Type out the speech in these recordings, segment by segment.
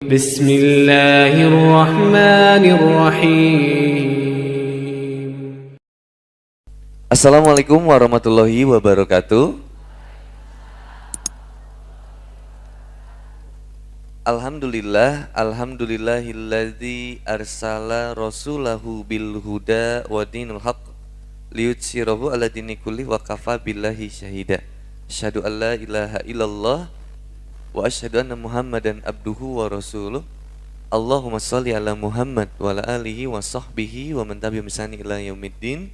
Bismillahirrahmanirrahim. Assalamualaikum warahmatullahi wabarakatuh. Alhamdulillahilladzi arsala rasulahu bil huda wa dinul haqq liyutsirahu ala dini kulli wa kafa billahi syahida. Asyhadu an la ilaha illallah wa asyhadu anna Muhammadan abduhu wa rasuluh. Allahumma shalli ala Muhammad wa ala alihi wa sahbihi wa man tabi'ahum bi ihsan ila yaumiddin.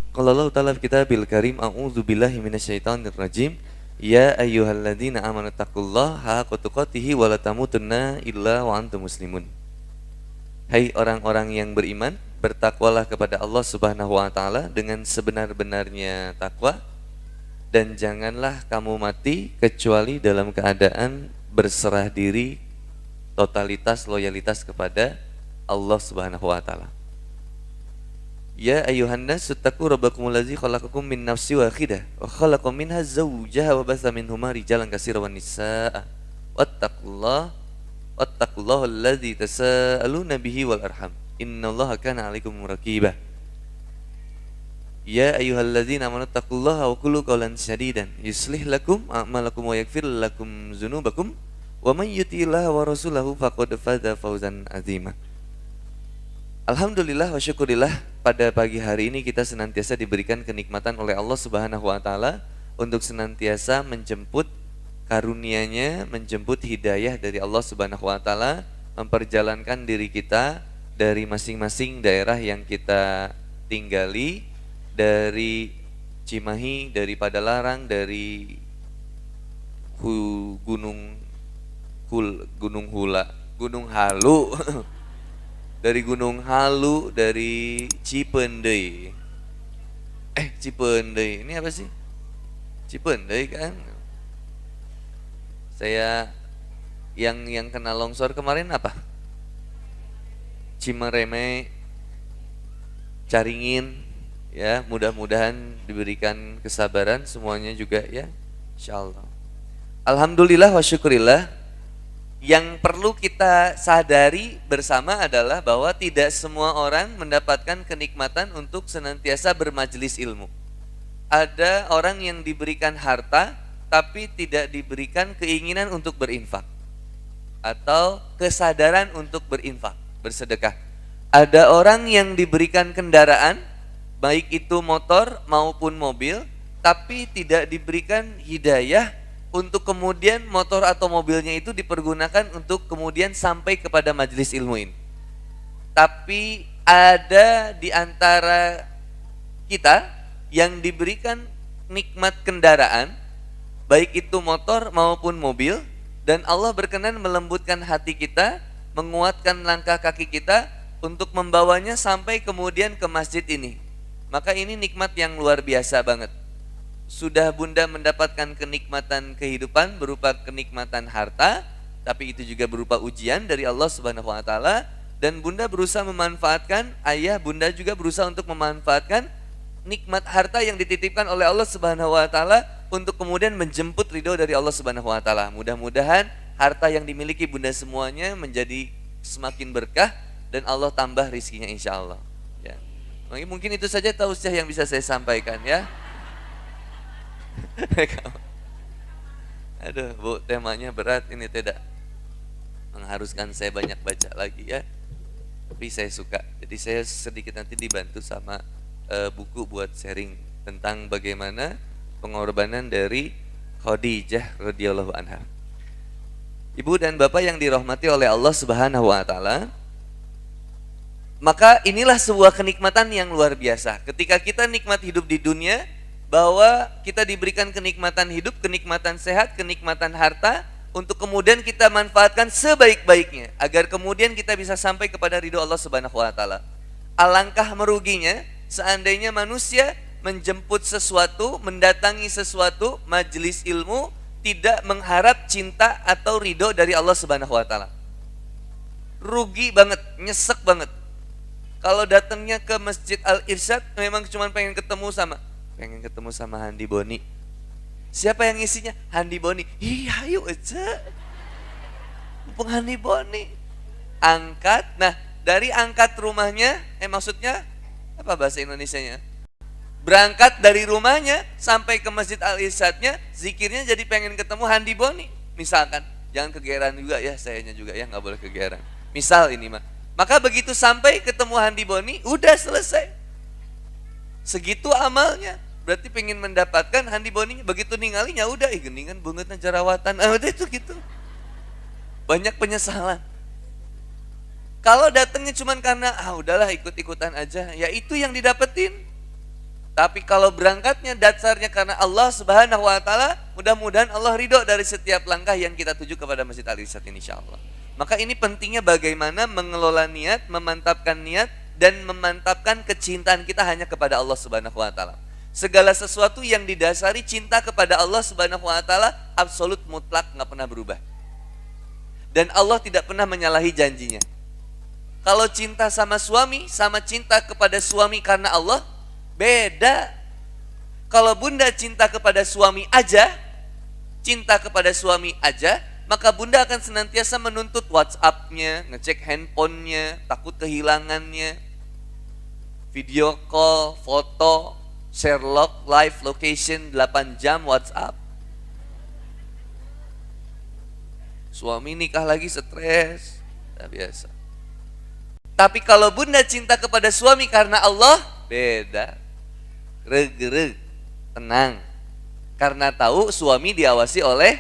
Qala Allah ta'ala fi kitabil karim, a'udzu billahi minasyaitonir rajim. Ya ayyuhalladzina amanu taqullaha haqqa tuqatih wa la tamutunna illa wa antum muslimun. Hai orang-orang yang beriman, bertakwalah kepada Allah Subhanahu wa taala dengan sebenar-benarnya takwa, dan janganlah kamu mati kecuali dalam keadaan berserah diri, totalitas loyalitas kepada Allah Subhanahu wa taala. Ya ayyuhan nas ittaqu rabbakumul ladzi khalaqakum min nafsin wahidah wa khalaqa minha zawjaha wa batha minhuma rijalan katsiran wan nisaa wattaqullaha alladzi tasaaluna bihi wal arham innallaha kana 'alaikum raqiba. Ya ayyuhalladzina amanu taqullaha wa qulu qawlan sadidan yuslih lakum a'malakum wa yaghfir lakum dzunubakum wa may yuti'illaha wa rasulahu faqad faza fawzan 'azima. Alhamdulillah wa syukurillah, pada pagi hari ini kita senantiasa diberikan kenikmatan oleh Allah Subhanahu wa taala untuk senantiasa menjemput karunia-Nya, menjemput hidayah dari Allah Subhanahu wa taala, memperjalankan diri kita dari masing-masing daerah yang kita tinggali, dari Cimahi, dari Padalarang, dari Gunung Halu dari Gunung Halu, dari Cipendei. Cipendei ini apa sih? Cipendei kan? Saya yang kena longsor kemarin apa? Cimereme, Caringin, ya, mudah-mudahan diberikan kesabaran semuanya juga ya, insyaallah. Alhamdulillah wa syukurillah. Yang perlu kita sadari bersama adalah bahwa tidak semua orang mendapatkan kenikmatan untuk senantiasa bermajelis ilmu. Ada orang yang diberikan harta tapi tidak diberikan keinginan untuk berinfak atau kesadaran untuk berinfak, bersedekah. Ada orang yang diberikan kendaraan, baik itu motor maupun mobil, tapi tidak diberikan hidayah untuk kemudian motor atau mobilnya itu dipergunakan untuk kemudian sampai kepada majelis ilmu ini. Tapi ada di antara kita yang diberikan nikmat kendaraan, baik itu motor maupun mobil, dan Allah berkenan melembutkan hati kita, menguatkan langkah kaki kita untuk membawanya sampai kemudian ke masjid ini. Maka ini nikmat yang luar biasa banget. Sudah Bunda mendapatkan kenikmatan kehidupan berupa kenikmatan harta, tapi itu juga berupa ujian dari Allah Subhanahu wa taala, dan Bunda berusaha memanfaatkan, ayah Bunda juga berusaha untuk memanfaatkan nikmat harta yang dititipkan oleh Allah Subhanahu wa taala untuk kemudian menjemput ridho dari Allah Subhanahu wa taala. Mudah-mudahan harta yang dimiliki Bunda semuanya menjadi semakin berkah dan Allah tambah rizkinya insyaallah. Ya. Mungkin itu saja tausiah yang bisa saya sampaikan ya. Aduh Bu, temanya berat ini, tidak mengharuskan saya banyak baca lagi ya. Tapi saya suka, jadi saya sedikit nanti dibantu sama buku buat sharing tentang bagaimana pengorbanan dari Khadijah radhiyallahu anha. Ibu dan Bapak yang dirahmati oleh Allah Subhanahu wa taala, maka inilah sebuah kenikmatan yang luar biasa. Ketika kita nikmat hidup di dunia, bahwa kita diberikan kenikmatan hidup, kenikmatan sehat, kenikmatan harta, untuk kemudian kita manfaatkan sebaik-baiknya agar kemudian kita bisa sampai kepada ridho Allah Subhanahu wa taala. Alangkah meruginya seandainya manusia menjemput sesuatu, mendatangi sesuatu, majelis ilmu, tidak mengharap cinta atau ridho dari Allah Subhanahu wa taala. Rugi banget, nyesek banget. Kalau datangnya ke Masjid Al-Irsyad memang cuma pengen ketemu sama Handi Boni. Siapa yang ngisinya? Handi Boni. Iya, ayo aja. mumpung Handi Boni. Angkat, nah dari angkat rumahnya, maksudnya apa bahasa Indonesianya? Berangkat dari rumahnya sampai ke Masjid Al-Irsyadnya, zikirnya jadi pengen ketemu Handi Boni. Misalkan, jangan kegeeran juga ya, sayanya juga ya, nggak boleh kegeeran. Misal ini mah. Maka begitu sampai ketemu Handi Boni, udah selesai. Segitu amalnya. Berarti pengen mendapatkan Handi Boni, begitu ninggalinya udah, geningan bangetnya jerawatan. Udah itu gitu. Banyak penyesalan. Kalau datangnya cuman karena udahlah ikut-ikutan aja, ya itu yang didapetin. Tapi kalau berangkatnya dasarnya karena Allah Subhanahu wa taala, mudah-mudahan Allah ridho dari setiap langkah yang kita tuju kepada Masjid Al-Irsyad ini insyaallah. Maka ini pentingnya bagaimana mengelola niat, memantapkan niat dan memantapkan kecintaan kita hanya kepada Allah Subhanahu wa taala. Segala sesuatu yang didasari cinta kepada Allah Subhanahu wa taala absolut mutlak, enggak pernah berubah. Dan Allah tidak pernah menyalahi janjinya. Kalau cinta sama suami, sama cinta kepada suami karena Allah, beda. Kalau bunda cinta kepada suami aja, maka bunda akan senantiasa menuntut WhatsApp-nya, ngecek handphonenya, takut kehilangannya, video call, foto, share log, live location 8 jam WhatsApp. Suami nikah lagi stres, tak biasa. Tapi kalau bunda cinta kepada suami karena Allah, beda. Reg-reg, tenang. Karena tahu suami diawasi oleh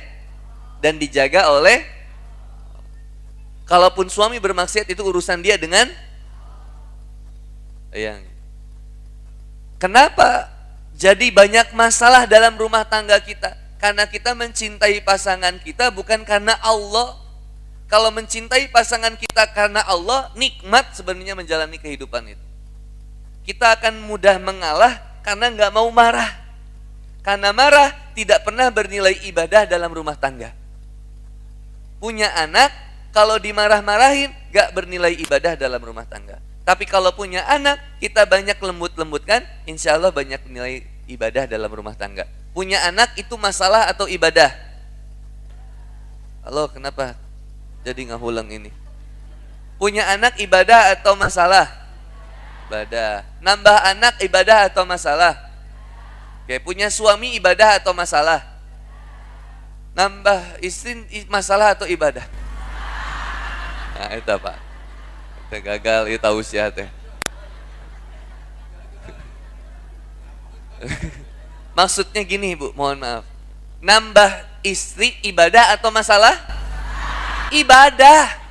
dan dijaga oleh. Kalaupun suami bermaksiat itu urusan dia dengan yang. Kenapa jadi banyak masalah dalam rumah tangga kita? Karena kita mencintai pasangan kita bukan karena Allah. Kalau mencintai pasangan kita karena Allah, nikmat sebenarnya menjalani kehidupan itu. Kita akan mudah mengalah karena nggak mau marah. Karena marah tidak pernah bernilai ibadah dalam rumah tangga. Punya anak, kalau dimarah-marahin nggak bernilai ibadah dalam rumah tangga. Tapi kalau punya anak, kita banyak lembut-lembutkan, insya Allah banyak nilai ibadah dalam rumah tangga. Punya anak itu masalah atau ibadah? Halo, kenapa? Jadi ngahulang ini. Punya anak ibadah atau masalah? Ibadah. Nambah anak ibadah atau masalah? Oke, punya suami ibadah atau masalah? Nambah istri masalah atau ibadah? Nah, itu Pak. Kita gagal, itu tahu sih teh. Maksudnya gini Bu, mohon maaf. Nambah istri ibadah atau masalah? Ibadah.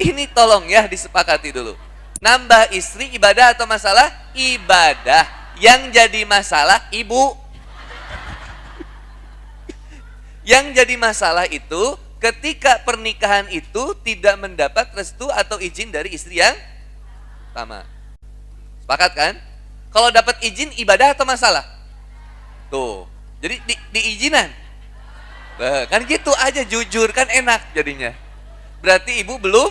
Ini tolong ya disepakati dulu. Nambah istri ibadah atau masalah? Ibadah. Yang jadi masalah ibu. Yang jadi masalah itu ketika pernikahan itu tidak mendapat restu atau izin dari istri yang pertama. Sepakat kan? Kalau dapat izin ibadah atau masalah? Tuh. Jadi diizinan. Kan gitu aja, jujur kan enak jadinya. Berarti ibu belum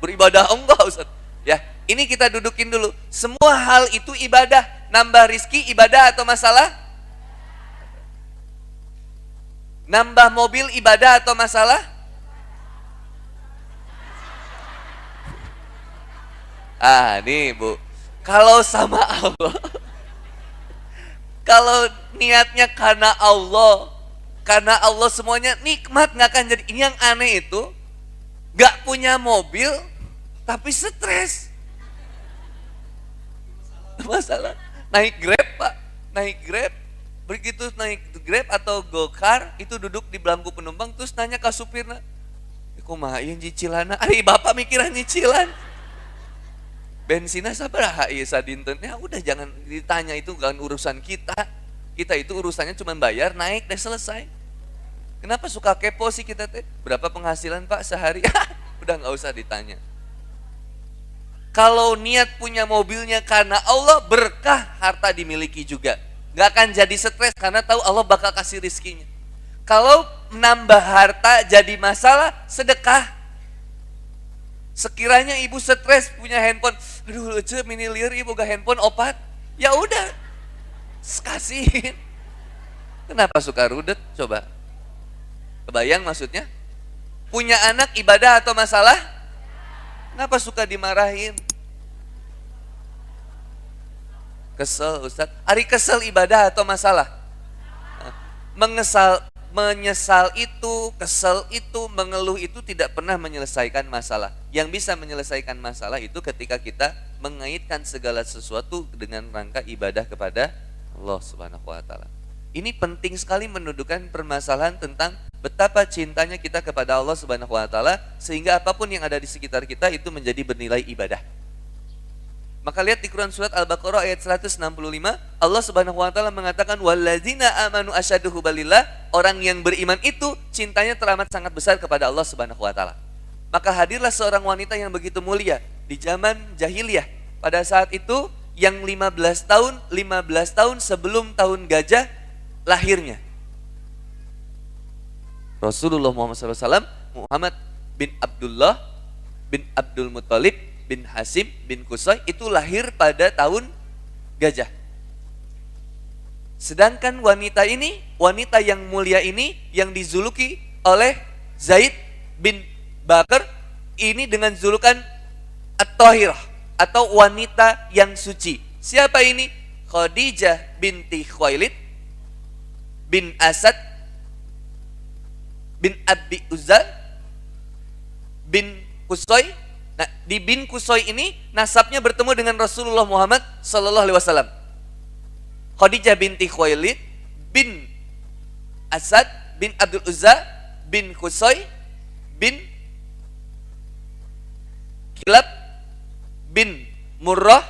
beribadah enggak Ustaz? Ya, ini kita dudukin dulu. Semua hal itu ibadah. Nambah rizki ibadah atau masalah? Nambah mobil ibadah atau masalah? Nih Bu. Kalau sama Allah, kalau niatnya karena Allah semuanya nikmat, nggak akan jadi. Ini yang aneh itu, nggak punya mobil tapi stres. Masalah naik Grab Pak, naik Grab, begitu naik Grab atau Gokar itu duduk di bangku penumpang terus nanya ke supirnya, kumaha ieu cicilanna? Ari bapak mikiran cicilan. Bensinnya sabaraha ieu sadinten? Ya udah jangan ditanya, itu bukan urusan kita. Kita itu urusannya cuma bayar, naik, dan selesai. Kenapa suka kepo sih kita teh? Berapa penghasilan Pak sehari? Udah nggak usah ditanya. Kalau niat punya mobilnya karena Allah, berkah harta dimiliki juga. Nggak akan jadi stres karena tahu Allah bakal kasih rizkinya. Kalau menambah harta jadi masalah, sedekah. Sekiranya ibu stres punya handphone, aduh lucu mini liar ibu gak handphone opat, ya udah kasihin. Kenapa suka rudet? Coba Kebayang maksudnya? Punya anak ibadah atau masalah? Kenapa suka dimarahin? Kesel Ustaz. Ari kesel ibadah atau masalah? Menyesal itu, kesel itu, mengeluh itu tidak pernah menyelesaikan masalah. Yang bisa menyelesaikan masalah itu ketika kita mengaitkan segala sesuatu dengan rangka ibadah kepada Allah Subhanahu wa taala. Ini penting sekali mendudukan permasalahan tentang betapa cintanya kita kepada Allah Subhanahu wa taala sehingga apapun yang ada di sekitar kita itu menjadi bernilai ibadah. Maka lihat di Quran surat Al-Baqarah ayat 165, Allah Subhanahu wa taala mengatakan walladzina amanu asyaddu hubbalillah, orang yang beriman itu cintanya teramat sangat besar kepada Allah Subhanahu wa taala. Maka hadirlah seorang wanita yang begitu mulia di zaman jahiliyah. Pada saat itu yang 15 tahun sebelum tahun gajah lahirnya. Rasulullah Muhammad SAW, Muhammad bin Abdullah bin Abdul Muttalib bin Hasim bin Qusay itu lahir pada tahun gajah. Sedangkan wanita ini, wanita yang mulia ini yang dijuluki oleh Zaid bin Bakar ini dengan julukan At-Tahirah atau wanita yang suci. Siapa ini? Khadijah binti Khuwailid bin Asad bin Abi Uzza bin Qusay. Nah, di bin Qusay ini nasabnya bertemu dengan Rasulullah Muhammad sallallahu alaihi wasallam. Khadijah binti Khuwailid bin Asad bin Abdul Uzza bin Qusay bin Kilab bin Murrah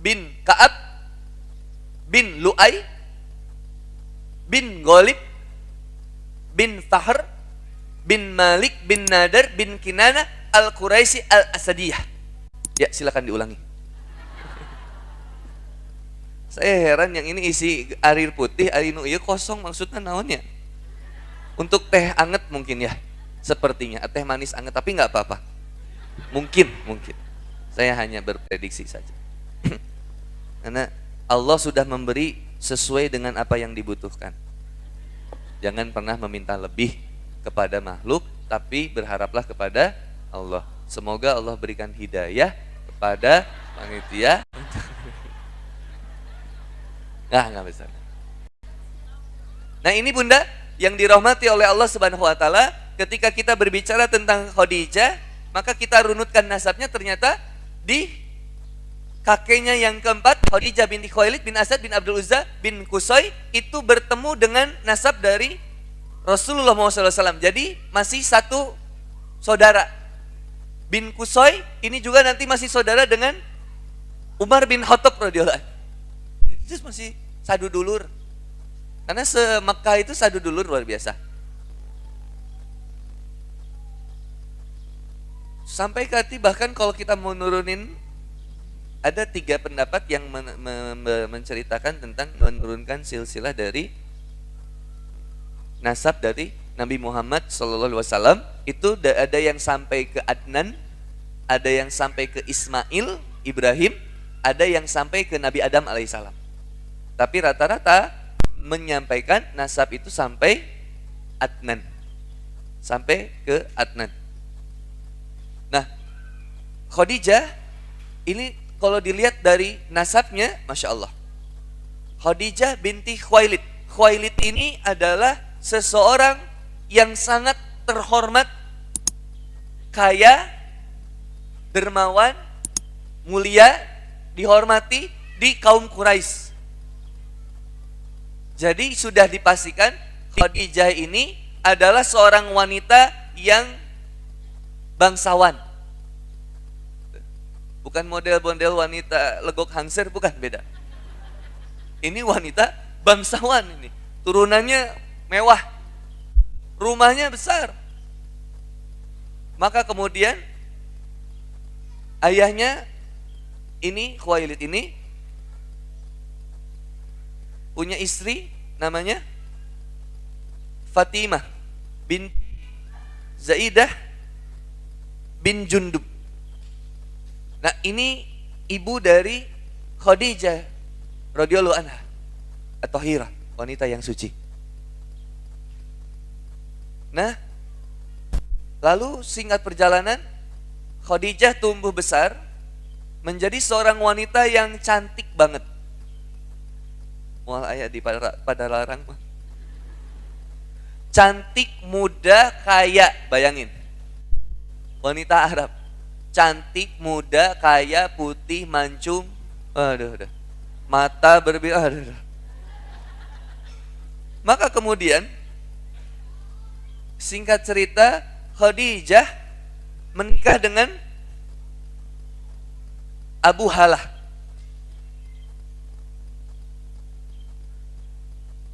bin Ka'ab bin Lu'ay bin Ghalib bin Fahr bin Malik bin Nadar bin Kinana Al-Quraisy Al-Asadiyah. Ya, silakan diulangi. Saya heran yang ini isi air putih, air nu ieu kosong maksudnya naonnya? Untuk teh anget mungkin ya. Sepertinya teh manis anget, tapi nggak apa-apa. Mungkin. Saya hanya berprediksi saja. Karena Allah sudah memberi sesuai dengan apa yang dibutuhkan. Jangan pernah meminta lebih kepada makhluk, tapi berharaplah kepada Allah. Semoga Allah berikan hidayah kepada panitia. Nggak bisa. Nah ini bunda yang dirahmati oleh Allah Subhanahu wa taala, ketika kita berbicara tentang Khadijah, maka kita runutkan nasabnya ternyata di kakeknya yang keempat, Khadijah binti Khuwailid bin Asad bin Abdul Uzza bin Qusay itu bertemu dengan nasab dari Rasulullah SAW. Jadi masih satu saudara. Bin Qusay ini juga nanti masih saudara dengan Umar bin Khattab radhiyallahu anhu. Itu masih sadu dulur. Karena se-Mekkah itu sadu dulur luar biasa. Sampai kati bahkan kalau kita mau nurunin, ada 3 pendapat yang menceritakan tentang menurunkan silsilah dari nasab dari Nabi Muhammad SAW. Itu ada yang sampai ke Adnan, ada yang sampai ke Ismail, Ibrahim, ada yang sampai ke Nabi Adam alaihissalam. Tapi rata-rata menyampaikan nasab itu sampai Adnan, sampai ke Adnan. Nah, Khadijah ini kalau dilihat dari nasabnya, Masya Allah, Khadijah binti Khuwailid. Khuwailid ini adalah seseorang yang sangat terhormat, kaya, dermawan, mulia, dihormati di kaum Quraisy. Jadi sudah dipastikan Khadijah ini adalah seorang wanita yang bangsawan. Bukan model-model wanita legok hangser, bukan, beda. Ini wanita bangsawan ini. Turunannya mewah. Rumahnya besar. Maka kemudian ayahnya ini, Khuwailid ini, punya istri namanya Fatimah bin Zaidah bin Jundub. Nah ini ibu dari Khadijah radhiyallahu anha, At-Tahirah, wanita yang suci. Nah, lalu singkat perjalanan, Khadijah tumbuh besar menjadi seorang wanita yang cantik banget. Mual ayat di pada larang. Cantik, muda, kaya, bayangin. Wanita Arab. Cantik, muda, kaya, putih, mancung. Aduh. Mata berbiru. Aduh. Maka kemudian singkat cerita, Khadijah menikah dengan Abu Halah.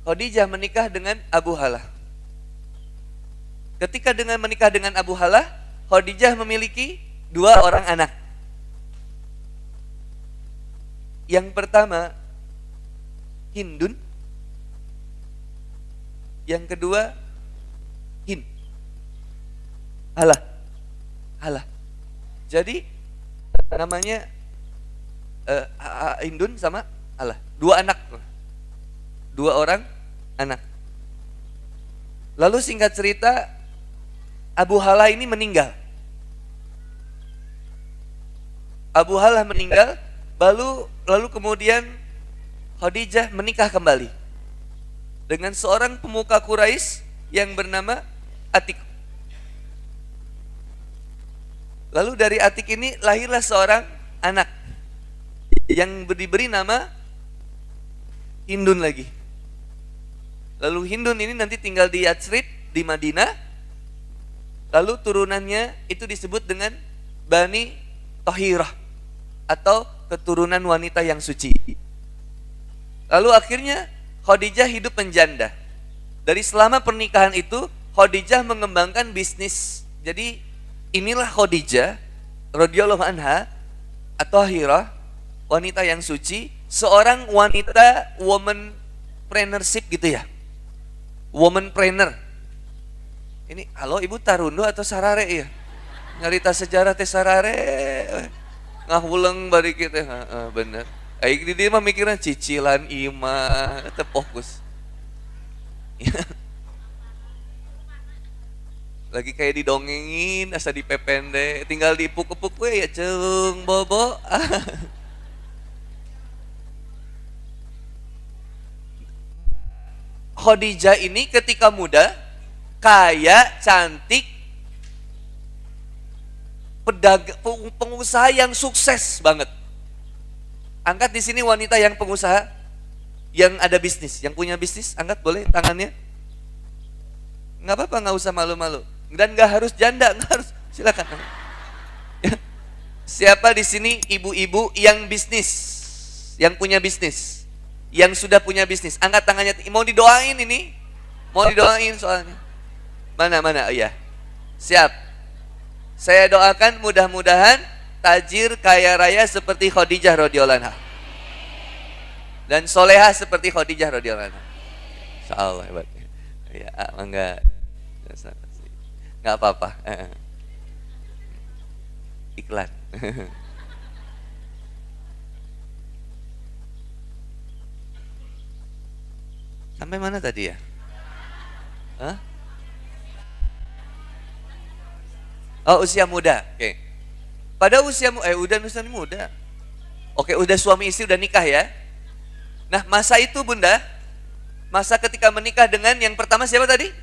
Khadijah menikah dengan Abu Halah. Ketika dengan menikah dengan Abu Halah, Khadijah memiliki 2 orang anak. Yang pertama Hindun, yang kedua Hind. Halah. Jadi namanya Hindun sama Halah. 2 anak. 2 orang anak. Lalu singkat cerita, Abu Halah ini meninggal. Abu Halah meninggal, lalu kemudian Khadijah menikah kembali dengan seorang pemuka Quraisy yang bernama Atik. Lalu dari Atik ini lahirlah seorang anak yang diberi nama Hindun lagi. Lalu Hindun ini nanti tinggal di Yatsrib, di Madinah. Lalu turunannya itu disebut dengan Bani Thahirah atau keturunan wanita yang suci. Lalu akhirnya Khadijah hidup menjanda. Dari selama pernikahan itu Khadijah mengembangkan bisnis. Jadi inilah Khadijah radhiyallahu anha atau Thahirah, wanita yang suci, seorang wanita womanpreneurship gitu ya. Womanpreneur. Ini halo Ibu Tarundo atau Sarare ya? Nyarita sejarah teh Sarare. Ngahuleng bari kitu. Heeh, bener. Aing di dieu mah mikirna cicilan imah teu fokus. Lagi kayak didongengin, asa dipepende, tinggal dipuk-puk we ya ceung bobo. Khadijah ini ketika muda, kaya, cantik, pengusaha yang sukses banget. Angkat di sini wanita yang pengusaha, yang ada bisnis, yang punya bisnis, angkat boleh tangannya. Nggak apa-apa, nggak usah malu-malu. Dan nggak harus janda, nggak harus, silakan. Ya. Siapa di sini ibu-ibu yang bisnis, yang punya bisnis, yang sudah punya bisnis? Angkat tangannya. Mau didoain ini? Mau didoain soalnya. Mana? Oh, iya. Siap. Saya doakan mudah-mudahan tajir kaya raya seperti Khadijah radhiyallahu anha. Dan soleha seperti Khadijah radhiyallahu anha. Insyaallah hebat. Ya, enggak. Enggak apa-apa. Iklan. Sampai mana tadi ya? Hah? Oh, usia muda. Oke. Pada usia udah muda. Oke, udah suami istri udah nikah ya. Nah, masa itu Bunda, masa ketika menikah dengan yang pertama siapa tadi?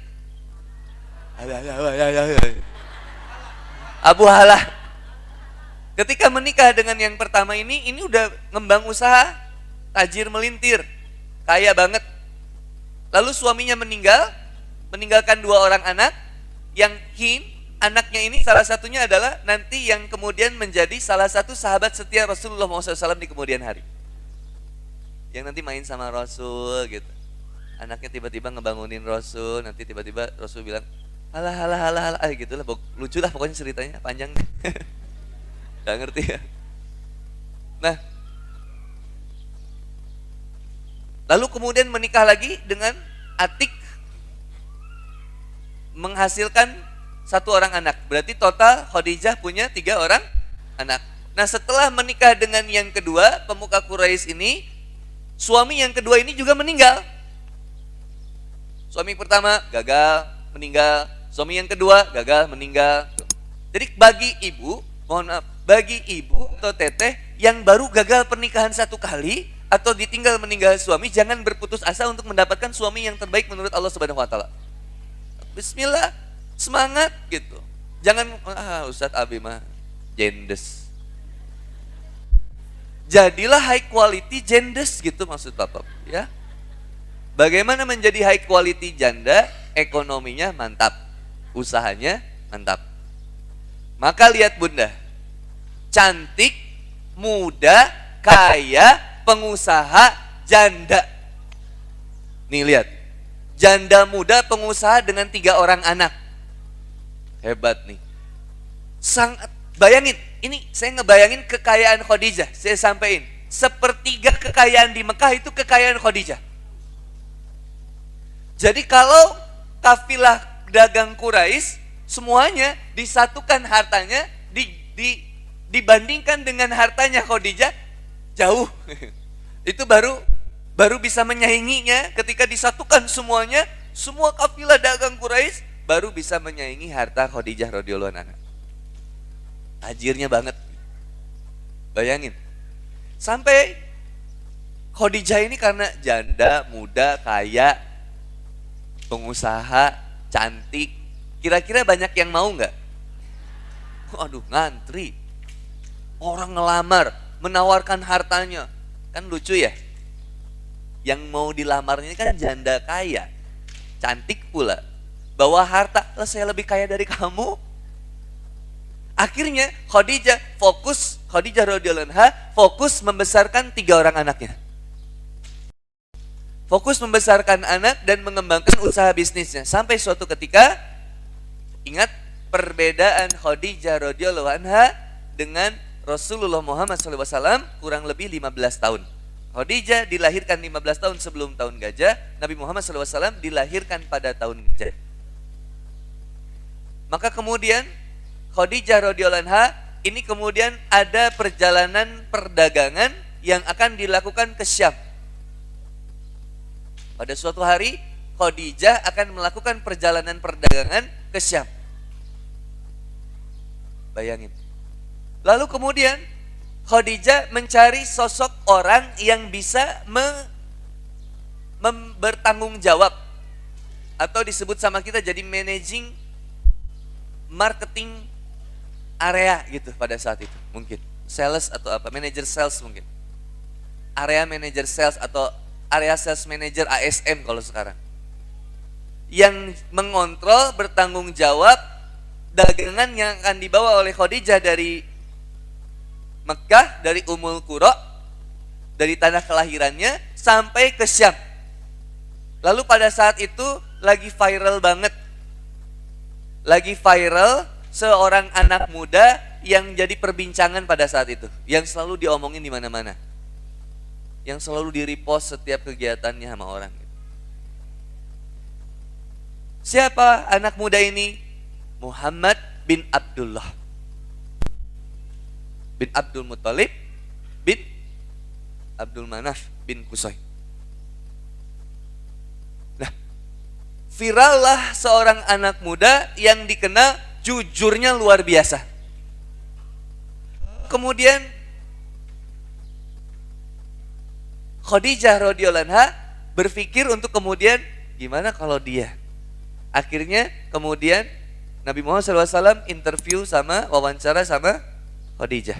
Abu Halah. Ketika menikah dengan yang pertama ini udah ngembang usaha, tajir melintir, kaya banget. Lalu suaminya meninggalkan 2 orang anak, yang Hind, anaknya ini salah satunya adalah nanti yang kemudian menjadi salah satu sahabat setia Rasulullah SAW di kemudian hari. Yang nanti main sama Rasul gitu. Anaknya tiba-tiba ngebangunin Rasul, nanti tiba-tiba Rasul bilang, halah, gitu lah. Lucu lah pokoknya ceritanya, panjang. Gak ngerti ya. Nah, lalu kemudian menikah lagi dengan Atik, menghasilkan 1 orang anak. Berarti total Khadijah punya 3 orang anak. Nah, setelah menikah dengan yang kedua, pemuka Quraisy ini, suami yang kedua ini juga meninggal. Suami pertama gagal, meninggal. Suami yang kedua gagal, meninggal. Jadi bagi ibu, mohon maaf, bagi ibu atau teteh yang baru gagal pernikahan satu kali atau ditinggal meninggal suami, jangan berputus asa untuk mendapatkan suami yang terbaik menurut Allah Subhanahu wa taala. Bismillah, semangat gitu. Jangan Ustadz Abi mah jendes. Jadilah high quality jendes gitu maksud Bapak, ya. Bagaimana menjadi high quality janda? Ekonominya mantap, usahanya mantap. Maka lihat Bunda, cantik, muda, kaya, pengusaha, janda. Nih lihat, janda muda pengusaha dengan 3 orang anak. Hebat nih. Sangat, bayangin, ini saya ngebayangin kekayaan Khadijah, saya sampaikan. Sepertiga kekayaan di Mekah itu kekayaan Khadijah. Jadi kalau kafilah dagang Quraisy semuanya disatukan hartanya dibandingkan dengan hartanya Khadijah jauh. Itu baru bisa menyainginya ketika disatukan semuanya, semua kafilah dagang Quraisy baru bisa menyaingi harta Khadijah radhiyallahu anha. Tajirnya banget. Bayangin. Sampai Khadijah ini karena janda, muda, kaya, pengusaha, cantik, kira-kira banyak yang mau nggak? Aduh, ngantri. Orang ngelamar, menawarkan hartanya. Kan lucu ya? Yang mau dilamarnya kan janda kaya, cantik pula. Bawa harta, saya lebih kaya dari kamu. Akhirnya Khadijah radhiyallahu anha fokus membesarkan 3 orang anaknya. Fokus membesarkan anak dan mengembangkan usaha bisnisnya. Sampai suatu ketika, ingat perbedaan Khadijah radhiyallahu anha dengan Rasulullah Muhammad SAW kurang lebih 15 tahun. Khadijah dilahirkan 15 tahun sebelum tahun gajah, Nabi Muhammad SAW dilahirkan pada tahun gajah. Maka kemudian Khadijah radhiyallahu anha ini kemudian ada perjalanan perdagangan yang akan dilakukan ke Syam. Pada suatu hari Khadijah akan melakukan perjalanan perdagangan ke Syam. Bayangin. Lalu kemudian Khadijah mencari sosok orang yang bisa bertanggung jawab atau disebut sama kita jadi managing marketing area gitu pada saat itu mungkin. Sales atau apa, manager sales mungkin. Area manager sales atau area sales manager ASM kalau sekarang. Yang mengontrol, bertanggung jawab dagangan yang akan dibawa oleh Khadijah dari Mekah, dari Ummul Qura, dari tanah kelahirannya sampai ke Syam. Lalu pada saat itu lagi viral banget. Lagi viral seorang anak muda yang jadi perbincangan pada saat itu, yang selalu diomongin di mana-mana. Yang selalu di-repost setiap kegiatannya sama orang. Siapa anak muda ini? Muhammad bin Abdullah bin Abdul Muttalib bin Abdul Manaf bin Qusay. Nah, virallah seorang anak muda yang dikenal jujurnya luar biasa. Kemudian Khadijah radhiyallahu anha berpikir untuk kemudian gimana kalau dia. Akhirnya kemudian Nabi Muhammad SAW interview sama, wawancara sama Khadijah.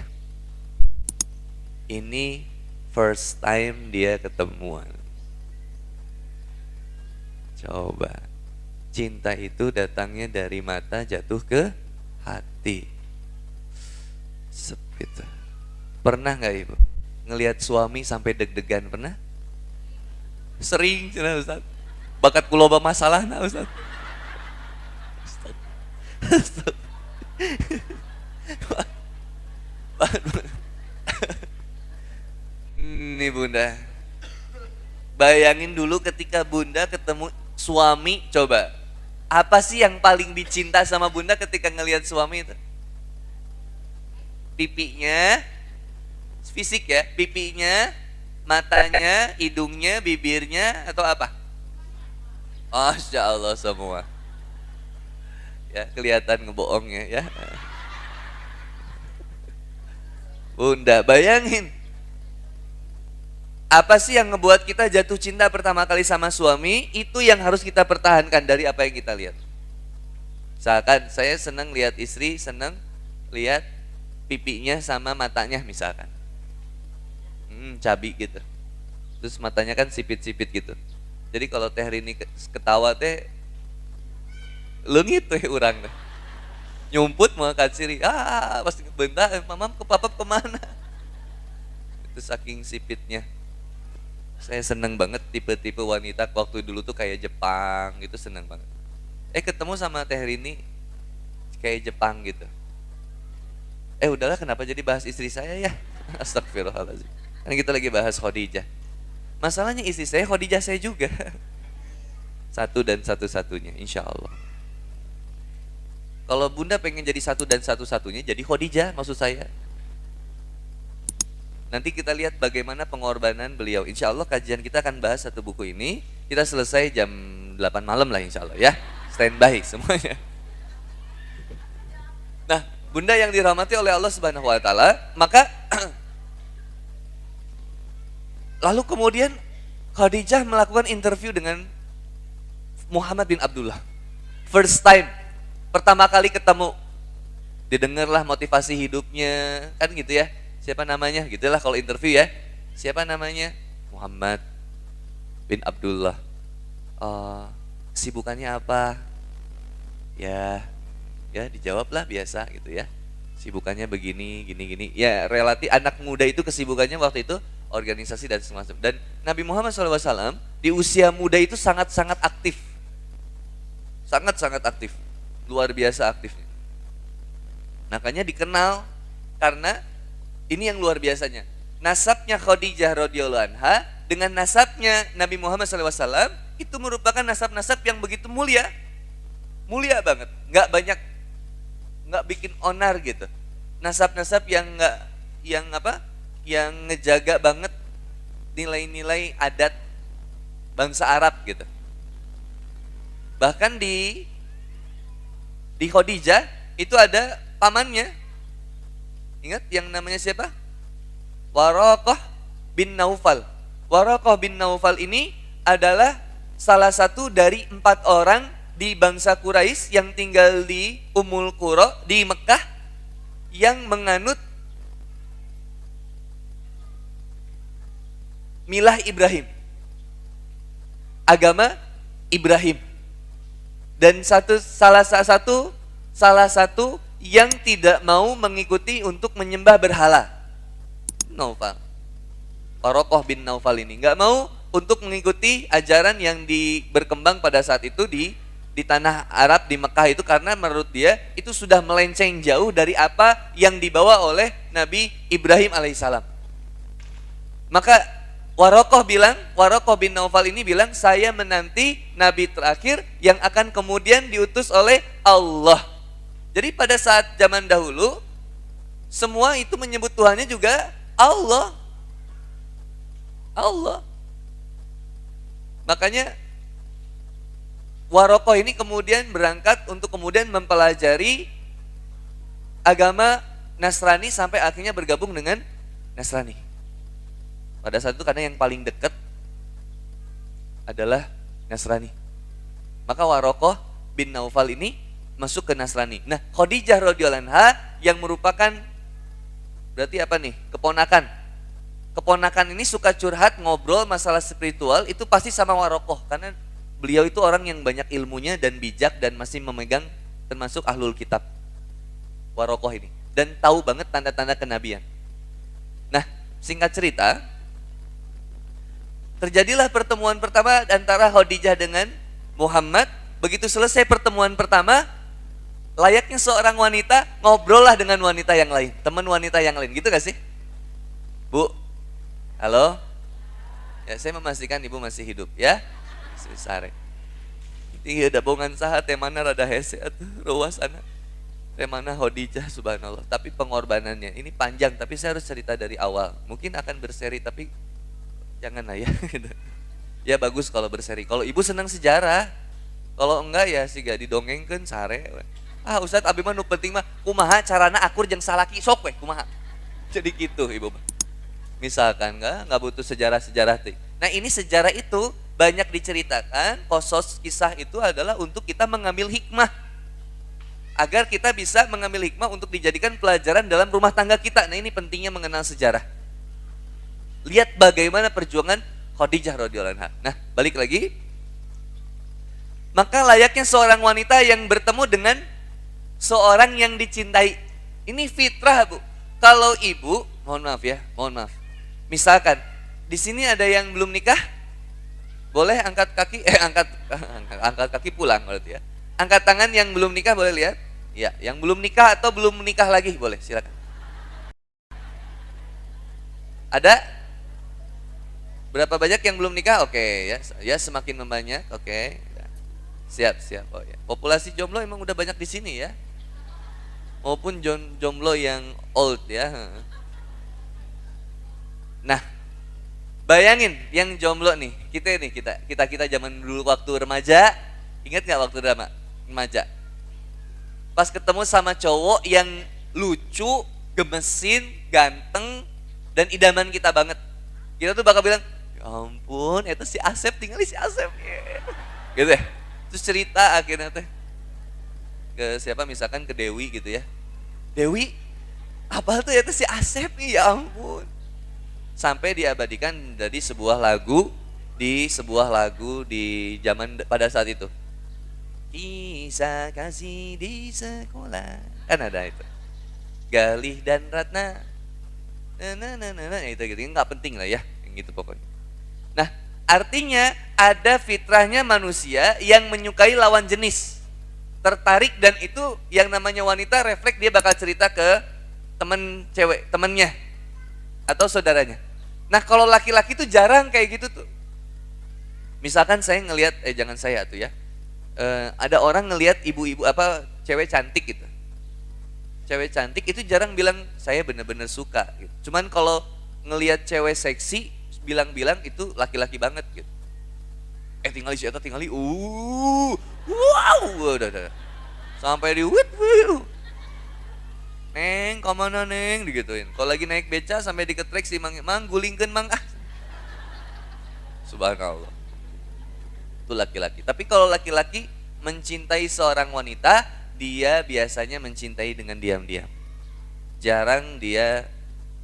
Ini first time dia ketemuan. Coba, cinta itu datangnya dari mata jatuh ke hati. Gitu. Pernah gak ibu ngelihat suami sampai deg-degan? Pernah? Sering, cina Ustaz. Bakat kuloba masalah nah Ustaz. Nih Bunda, bayangin dulu ketika Bunda ketemu suami, coba apa sih yang paling dicinta sama Bunda ketika ngelihat suami itu? Pipinya, fisik ya, pipinya, matanya, hidungnya, bibirnya, atau apa? Masya Allah semua. ya, kelihatan ngebohongnya ya. Bunda, bayangin. Apa sih yang ngebuat kita jatuh cinta pertama kali sama suami? Itu yang harus kita pertahankan dari apa yang kita lihat. Misalkan saya senang lihat istri, senang lihat pipinya sama matanya misalkan. Cabi gitu. Terus matanya kan sipit-sipit gitu. Jadi kalau Teh Rini ketawa teh leungit teh urang teh. Nyumput mau kaciri. Pasti bentar, mamam ke papa kemana? Itu saking sipitnya. Saya seneng banget tipe-tipe wanita waktu dulu tuh kayak Jepang gitu, seneng banget. Ketemu sama Teh Rini kayak Jepang gitu. Udahlah, kenapa jadi bahas istri saya ya? Astagfirullahaladzim. Kan kita lagi bahas Khadijah. Masalahnya istri saya Khadijah saya juga. Satu dan satu-satunya, insya Allah. Kalau bunda pengen jadi satu dan satu-satunya, jadi Khadijah maksud saya. Nanti kita lihat bagaimana pengorbanan beliau. Insya Allah kajian kita akan bahas satu buku ini. Kita selesai jam 8 malam lah insya Allah ya. Standby semuanya. Nah, bunda yang dirahmati oleh Allah Subhanahu Wa Taala, maka lalu kemudian Khadijah melakukan interview dengan Muhammad bin Abdullah. First time, pertama kali ketemu. Didengarlah motivasi hidupnya, kan gitu ya. Siapa namanya? Gitulah kalau interview ya. Siapa namanya? Muhammad bin Abdullah. Kesibukannya apa? Ya dijawablah biasa gitu ya. Sibukannya begini, gini. Ya relatif anak muda itu kesibukannya waktu itu organisasi dan semacam. Dan Nabi Muhammad SAW di usia muda itu sangat-sangat aktif. Sangat-sangat aktif. Luar biasa aktifnya. Makanya dikenal karena ini yang luar biasanya. Nasabnya Khadijah radhiyallahu anha dengan nasabnya Nabi Muhammad SAW itu merupakan nasab-nasab yang begitu mulia. Mulia banget. Nggak bikin onar gitu. Nasab-nasab yang yang ngejaga banget nilai-nilai adat bangsa Arab gitu. Bahkan di Khadijah itu ada pamannya. Ingat yang namanya siapa? Waraqah bin Naufal. Waraqah bin Naufal ini adalah salah satu dari 4 orang di bangsa Quraisy yang tinggal di Ummul Qura di Mekah yang menganut milah Ibrahim. Agama Ibrahim. Dan salah satu yang tidak mau mengikuti untuk menyembah berhala. Naufal. Waraqah bin Naufal ini nggak mau untuk mengikuti ajaran yang berkembang pada saat itu di tanah Arab di Mekah itu, karena menurut dia itu sudah melenceng jauh dari apa yang dibawa oleh Nabi Ibrahim alaihissalam. Maka Waraqah bin Naufal ini bilang, saya menanti Nabi terakhir yang akan kemudian diutus oleh Allah. Jadi pada saat zaman dahulu, semua itu menyebut Tuhannya juga Allah. Allah. Makanya Waraqah ini kemudian berangkat untuk kemudian mempelajari agama Nasrani sampai akhirnya bergabung dengan Nasrani. Pada saat itu karena yang paling dekat adalah Nasrani. Maka Waraqah bin Naufal ini masuk ke Nasrani. Nah, Khadijah radhiyallahu anha yang merupakan berarti apa nih? Keponakan. Keponakan ini suka curhat, ngobrol masalah spiritual itu pasti sama Waraqah, karena beliau itu orang yang banyak ilmunya dan bijak dan masih memegang termasuk ahlul kitab. Waraqah ini dan tahu banget tanda-tanda kenabian. Nah, singkat cerita, terjadilah pertemuan pertama antara Khadijah dengan Muhammad. Begitu selesai pertemuan pertama, layaknya seorang wanita, ngobrol lah dengan wanita yang lain, teman wanita yang lain, gitu gak sih? Bu, halo? Ya, saya memastikan ibu masih hidup ya. Sare. Tinggi ada bongan saha teh mana rada hese atuh ruas anak. Teh mana Khadijah subhanallah, tapi pengorbanannya ini panjang, tapi saya harus cerita dari awal. Mungkin akan berseri tapi jangan lah ya gitu. Ya bagus kalau berseri. Kalau ibu senang sejarah. Kalau enggak ya sih gak didongengkeun sare. Ah Ustadz abi mah nu penting mah kumaha carana akur jeung salaki sok we kumaha. Jadi gitu Ibu. Misalkan nggak butuh sejarah-sejarah teh. Nah ini sejarah itu banyak diceritakan, kosos kisah itu adalah untuk kita mengambil hikmah. Agar kita bisa mengambil hikmah untuk dijadikan pelajaran dalam rumah tangga kita. Nah ini pentingnya mengenal sejarah. Lihat bagaimana perjuangan Khadijah radhiyallahu anha. Nah balik lagi. Maka layaknya seorang wanita yang bertemu dengan seorang yang dicintai. Ini fitrah Bu. Kalau ibu, mohon maaf. Misalkan di sini ada yang belum nikah, boleh angkat kaki, angkat kaki pulang berarti ya. Angkat tangan yang belum nikah boleh lihat. Ya, yang belum nikah atau belum menikah lagi boleh, silakan. Ada? Berapa banyak yang belum nikah? Oke, ya semakin membanyak. Oke. Siap. Oh ya. Populasi jomblo emang udah banyak di sini ya. Maupun jomblo yang old ya. Nah, bayangin yang jomblo nih, kita zaman dulu waktu remaja, ingat nggak waktu remaja? Pas ketemu sama cowok yang lucu, gemesin, ganteng, dan idaman kita banget, kita tuh bakal bilang, ya ampun, itu si Asep, tinggal si Asep, gitu ya. Terus cerita akhirnya teh ke siapa, misalkan ke Dewi gitu ya. Dewi, apa tuh ya si Asep nih, ya ampun. Sampai diabadikan dari sebuah lagu di zaman pada saat itu. Kisah kasih di sekolah. Kan ada itu. Galih dan Ratna. Itu gitu. Enggak penting lah ya, yang gitu pokoknya. Nah, artinya ada fitrahnya manusia yang menyukai lawan jenis. Tertarik, dan itu yang namanya wanita refleks, dia bakal cerita ke temen cewek, temennya atau saudaranya. Nah kalau laki-laki tuh jarang kayak gitu tuh. Misalkan saya ngelihat, jangan saya tuh ya, ada orang ngelihat ibu-ibu cewek cantik gitu. Cewek cantik itu jarang bilang saya bener-bener suka gitu. Cuman kalau ngelihat cewek seksi, bilang itu laki-laki banget gitu. Tinggali si eta tinggali, wow, udah. Sampai di Neng, kemana Neng, digituin. Kalau lagi naik beca sampai diketrek si mang gulingkeun mang Subhanallah. Itu laki-laki. Tapi kalau laki-laki mencintai seorang wanita, dia biasanya mencintai dengan diam-diam. Jarang dia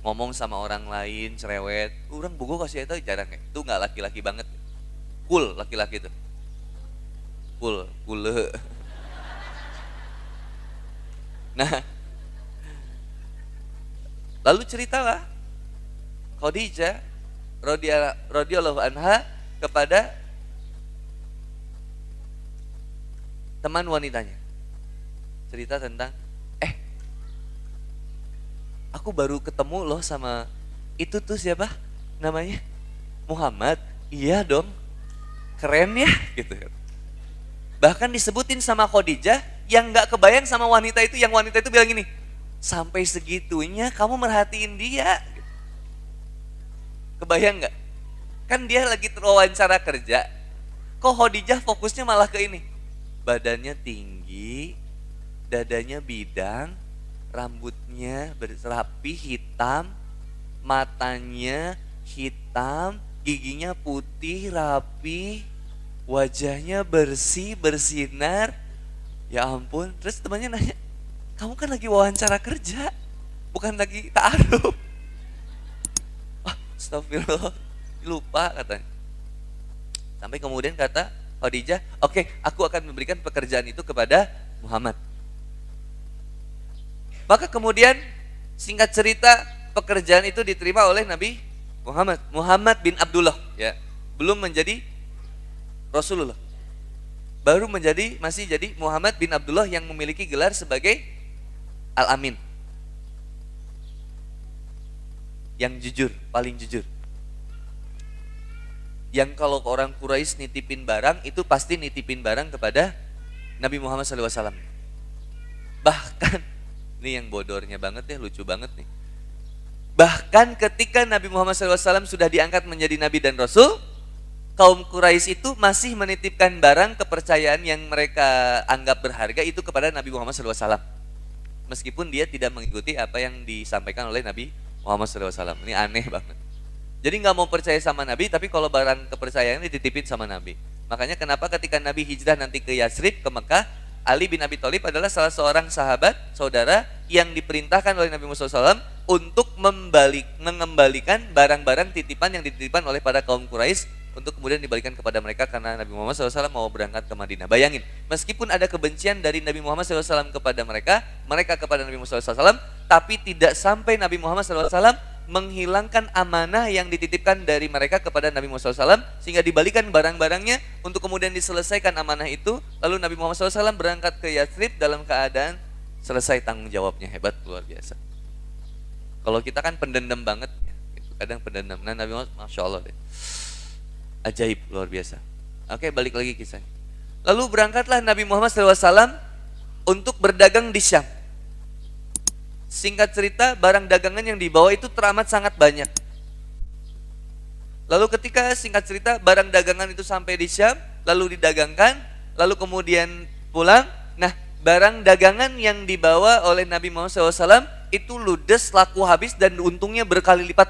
ngomong sama orang lain, cerewet. Urang bogo kasih eta jarang ya. Itu enggak laki-laki banget. Cool laki-laki itu. Cool. Nah, lalu ceritalah Khadijah radhiyallahu anha kepada teman wanitanya. Cerita tentang, aku baru ketemu loh sama itu tuh siapa namanya? Muhammad. Iya dong. Keren ya gitu. Bahkan disebutin sama Khadijah yang gak kebayang sama wanita itu, yang wanita itu bilang gini, sampai segitunya kamu merhatiin dia. Kebayang gak? Kan dia lagi wawancara kerja, kok Khadijah fokusnya malah ke ini. Badannya tinggi, dadanya bidang, rambutnya berapi hitam, matanya hitam, giginya putih, rapi, wajahnya bersih, bersinar. Ya ampun, terus temannya nanya, kamu kan lagi wawancara kerja, bukan lagi ta'aruf. Astagfirullah, lupa katanya. Sampai kemudian kata Khadijah, oke, aku akan memberikan pekerjaan itu kepada Muhammad. Maka kemudian singkat cerita, pekerjaan itu diterima oleh Nabi Muhammad bin Abdullah, ya. Belum menjadi Rasulullah. Baru masih jadi Muhammad bin Abdullah yang memiliki gelar sebagai Al-Amin. Yang jujur, paling jujur. Yang kalau orang Quraisy nitipin barang, itu pasti nitipin barang kepada Nabi Muhammad SAW. Bahkan, ini yang bodornya banget ya, lucu banget nih. Bahkan ketika Nabi Muhammad SAW sudah diangkat menjadi Nabi dan Rasul, kaum Quraisy itu masih menitipkan barang kepercayaan yang mereka anggap berharga itu kepada Nabi Muhammad SAW. Meskipun dia tidak mengikuti apa yang disampaikan oleh Nabi Muhammad SAW. Ini aneh banget. Jadi nggak mau percaya sama Nabi, tapi kalau barang kepercayaan dititipin sama Nabi. Makanya kenapa ketika Nabi hijrah nanti ke Yatsrib, ke Mekah, Ali bin Abi Thalib adalah salah seorang sahabat, saudara yang diperintahkan oleh Nabi Muhammad SAW untuk mengembalikan barang-barang titipan yang dititipkan oleh para kaum Quraisy untuk kemudian dibalikan kepada mereka karena Nabi Muhammad SAW mau berangkat ke Madinah. Bayangin, meskipun ada kebencian dari Nabi Muhammad SAW kepada mereka, mereka kepada Nabi Muhammad SAW, tapi tidak sampai Nabi Muhammad SAW menghilangkan amanah yang dititipkan dari mereka kepada Nabi Muhammad SAW sehingga dibalikan barang-barangnya untuk kemudian diselesaikan amanah itu. Lalu Nabi Muhammad SAW berangkat ke Yatsrib dalam keadaan selesai tanggung jawabnya. Hebat, luar biasa. Kalau kita kan pendendam banget, kadang pendendam. Nah Nabi Muhammad, Masya Allah deh, ajaib, luar biasa. Oke, balik lagi kisahnya. Lalu berangkatlah Nabi Muhammad SAW untuk berdagang di Syam. Singkat cerita, barang dagangan yang dibawa itu teramat sangat banyak. Lalu ketika singkat cerita barang dagangan itu sampai di Syam, lalu didagangkan, lalu kemudian pulang. Nah, barang dagangan yang dibawa oleh Nabi Muhammad SAW itu ludes, laku habis, dan untungnya berkali lipat.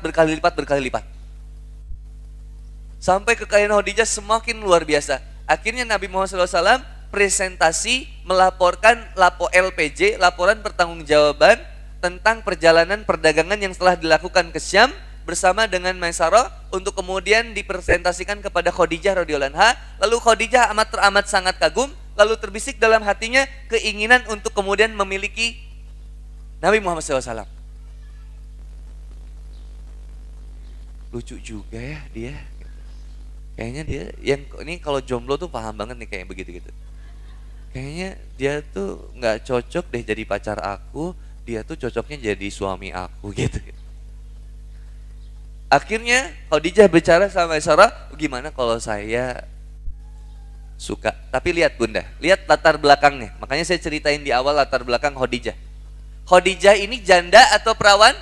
Sampai kekayaan Khadijah semakin luar biasa. Akhirnya Nabi Muhammad SAW presentasi melaporkan LPJ, laporan pertanggungjawaban tentang perjalanan perdagangan yang telah dilakukan ke Syam bersama dengan Maisarah untuk kemudian dipresentasikan kepada Khadijah radhiyallahu anha. Lalu Khadijah teramat sangat kagum, lalu terbisik dalam hatinya keinginan untuk kemudian memiliki Nabi Muhammad SAW. Lucu juga ya dia. Kayaknya dia yang ini kalau jomblo tuh paham banget nih kayak begitu-gitu. Kayaknya dia tuh nggak cocok deh jadi pacar aku, dia tuh cocoknya jadi suami aku gitu. Akhirnya Khadijah bicara sama Maisarah, gimana kalau saya suka? Tapi lihat Bunda, lihat latar belakangnya. Makanya saya ceritain di awal latar belakang Khadijah. Khadijah ini janda atau perawan?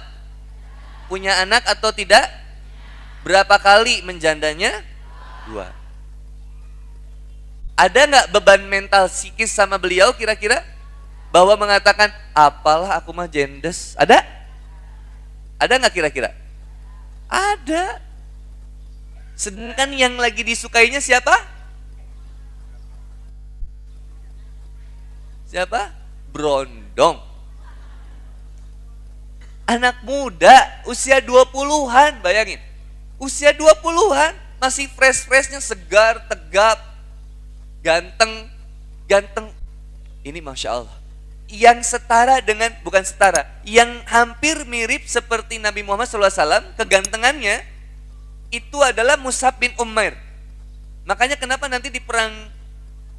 Punya anak atau tidak? Berapa kali menjandanya? 2. Ada nggak beban mental psikis sama beliau kira-kira? Bahwa mengatakan, apalah aku mah jendes. Ada? Ada nggak kira-kira? Ada. Sedangkan yang lagi disukainya siapa? Siapa? Brondong. Anak muda, usia 20-an, bayangin. Usia 20-an, masih fresh-freshnya, segar, tegap, ganteng. Ini Masya Allah. Yang setara dengan, bukan setara, yang hampir mirip seperti Nabi Muhammad SAW, kegantengannya, itu adalah Mus'ab bin Umair. Makanya kenapa nanti di perang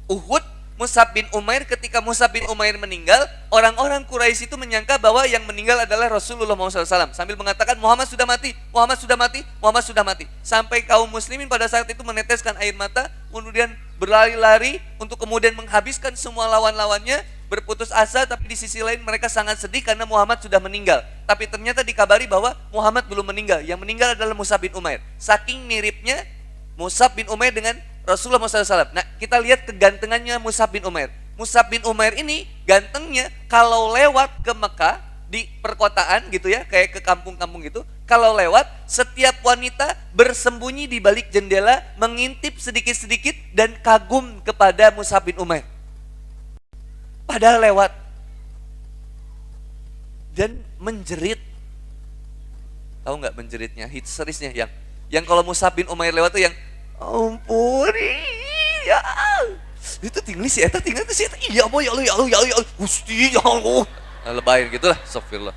Uhud, Mus'ab bin Umair, ketika Mus'ab bin Umair meninggal, orang-orang Quraisy itu menyangka bahwa yang meninggal adalah Rasulullah SAW, sambil mengatakan Muhammad sudah mati, Muhammad sudah mati, Muhammad sudah mati. Sampai kaum muslimin pada saat itu meneteskan air mata, kemudian berlari-lari untuk kemudian menghabiskan semua lawan-lawannya, berputus asa, tapi di sisi lain mereka sangat sedih karena Muhammad sudah meninggal. Tapi ternyata dikabari bahwa Muhammad belum meninggal, yang meninggal adalah Mus'ab bin Umair. Saking miripnya Mus'ab bin Umair dengan Rasulullah SAW. Nah, kita lihat kegantengannya Mus'ab bin Umair. Mus'ab bin Umair ini gantengnya kalau lewat ke Mekah di perkotaan gitu ya, kayak ke kampung-kampung gitu. Kalau lewat, setiap wanita bersembunyi di balik jendela, mengintip sedikit-sedikit dan kagum kepada Mus'ab bin Umair. Padahal lewat. Dan menjerit. Tahu nggak menjeritnya? Histerisnya yang kalau Mus'ab bin Umair lewat tuh yang ampuni ya. Itu tinggal si eta tinggal si eta. Iya boy ya Allah Gusti ya Allah. Lebayin gitulah, astagfirullah.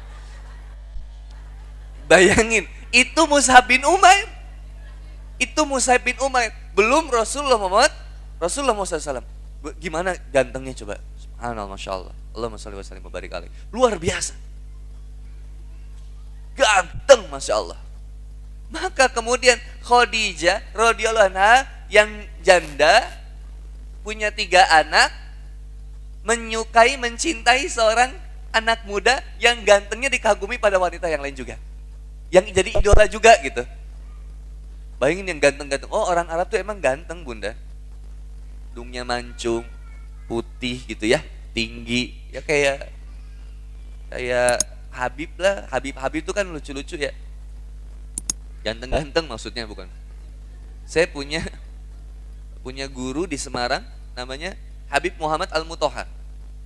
Bayangin, itu Mus'ab bin Umair. Itu Mus'ab bin Umair. Belum Rasulullah Muhammad SAW. Gimana gantengnya coba? Subhanallah, Masya Allah. Allahumma sholli wa sallim wa barik alaihi. Luar biasa. Ganteng, Masya Allah. Maka kemudian Khadijah radhiyallahu anha yang janda, punya 3 anak, menyukai, mencintai seorang anak muda yang gantengnya dikagumi pada wanita yang lain juga, yang jadi idola juga gitu. Bayangin yang ganteng-ganteng. Oh, orang Arab tuh emang ganteng, Bunda. Hidungnya mancung, putih gitu ya, tinggi. Ya kayak Habib lah. Habib itu kan lucu-lucu ya. Ganteng-ganteng maksudnya bukan. Saya punya guru di Semarang namanya Habib Muhammad Al-Mutohar.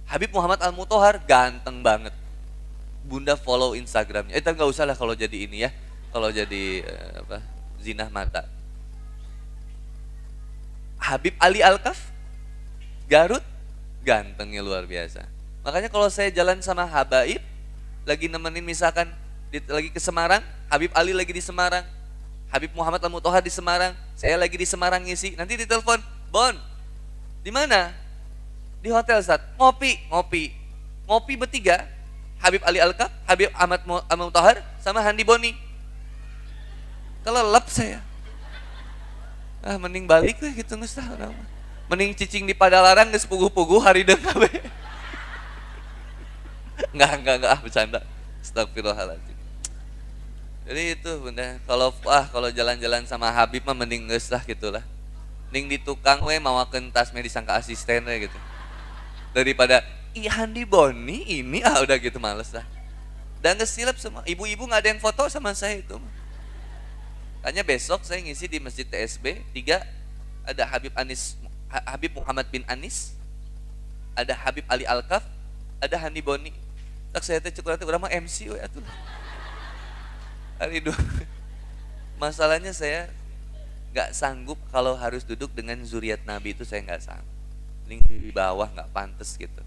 Habib Muhammad Al-Mutohar ganteng banget. Bunda follow Instagramnya. Tapi nggak usah lah kalau jadi ini ya. Kalau jadi zinah mata. Habib Ali Alkaf, Garut, gantengnya luar biasa. Makanya kalau saya jalan sama Habaib, lagi nemenin misalkan lagi ke Semarang, Habib Ali lagi di Semarang, Habib Muhammad Al-Mutohar di Semarang, saya lagi di Semarang ngisi, nanti ditelepon, Bon, di mana? Di hotel Ustaz, ngopi bertiga, Habib Ali Alkaf, Habib Ahmad Al-Mutohar, sama Handi Boni. Kelelep saya. Mending balik lah gitu nges tah. Mending cicing di Padalarang geus puguh-puguh hari deung kabeh. Enggak, bercanda. Astagfirullahaladzim. Jadi itu Bunda, kalau jalan-jalan sama Habib mah mending geus lah gitulah. Mending di tukang we mawakeun tas me disangka asisten we gitu. Daripada Handi Boni ini udah gitu males lah. Dan geus silap semua. Ibu-ibu enggak ada yang foto sama saya itu. Makanya besok saya ngisi di Masjid TSB 3 ada Habib Muhammad bin Anis, ada Habib Ali Alkaf, ada Handi Boni. Tak saya teh cukup urang mah MC we atuh. Aduh. Masalahnya saya nggak sanggup kalau harus duduk dengan zuriat Nabi itu saya nggak sanggup. Di bawah nggak pantas gitu.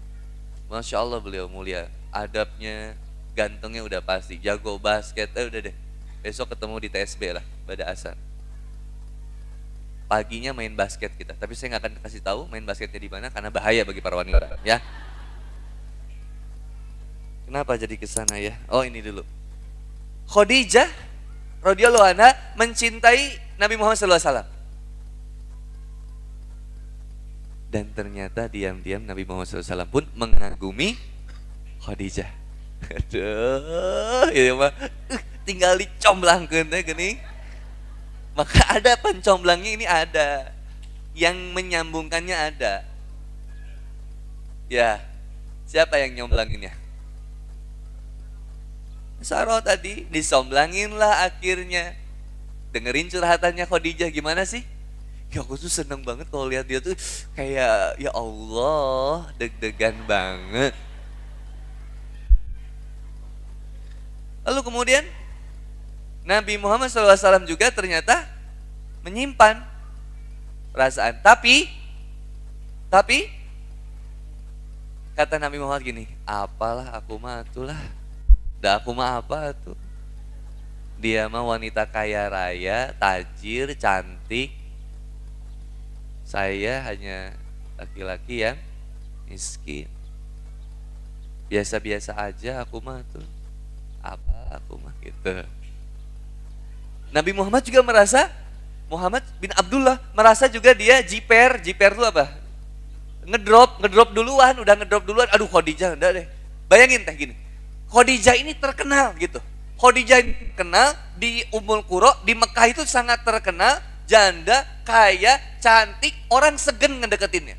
Masya Allah beliau mulia, adabnya, gantengnya udah pasti, jago basket, udah deh. Besok ketemu di TSB lah, pada asar. Paginya main basket kita, tapi saya nggak akan kasih tahu main basketnya di mana karena bahaya bagi para wanita, ya. Kenapa jadi kesana ya? Oh ini dulu. Khadijah radhiyallahu anha mencintai Nabi Muhammad SAW. Dan ternyata diam-diam Nabi Muhammad SAW pun mengagumi Khadijah. Aduh, ya mah tinggal dicomblangkeun teh geuning. Maka ada pencomblangnya ini ada. Yang menyambungkannya ada. Ya. Siapa yang nyomblanginnya? Saroh tadi disomblangin lah akhirnya. Dengerin curhatannya Khadijah gimana sih? Ya aku tuh seneng banget kalau lihat dia tuh kayak ya Allah, deg-degan banget. Lalu kemudian Nabi Muhammad SAW juga ternyata menyimpan perasaan. Tapi kata Nabi Muhammad gini, apalah aku mah itulah. Dah aku mah apa tuh? Dia mah wanita kaya raya, tajir, cantik. Saya hanya laki-laki yang miskin. Biasa-biasa aja aku mah tuh. Apa aku mah gitu. Nabi Muhammad juga merasa, Muhammad bin Abdullah merasa juga dia jiper itu apa? Ngedrop duluan, udah ngedrop duluan. Aduh Khadijah udah deh. Bayangin teh gini. Khadijah ini terkenal gitu. Khadijah ini terkenal di Ummul Qura, di Mekah itu sangat terkenal, janda, kaya, cantik, orang segen ngedeketinnya.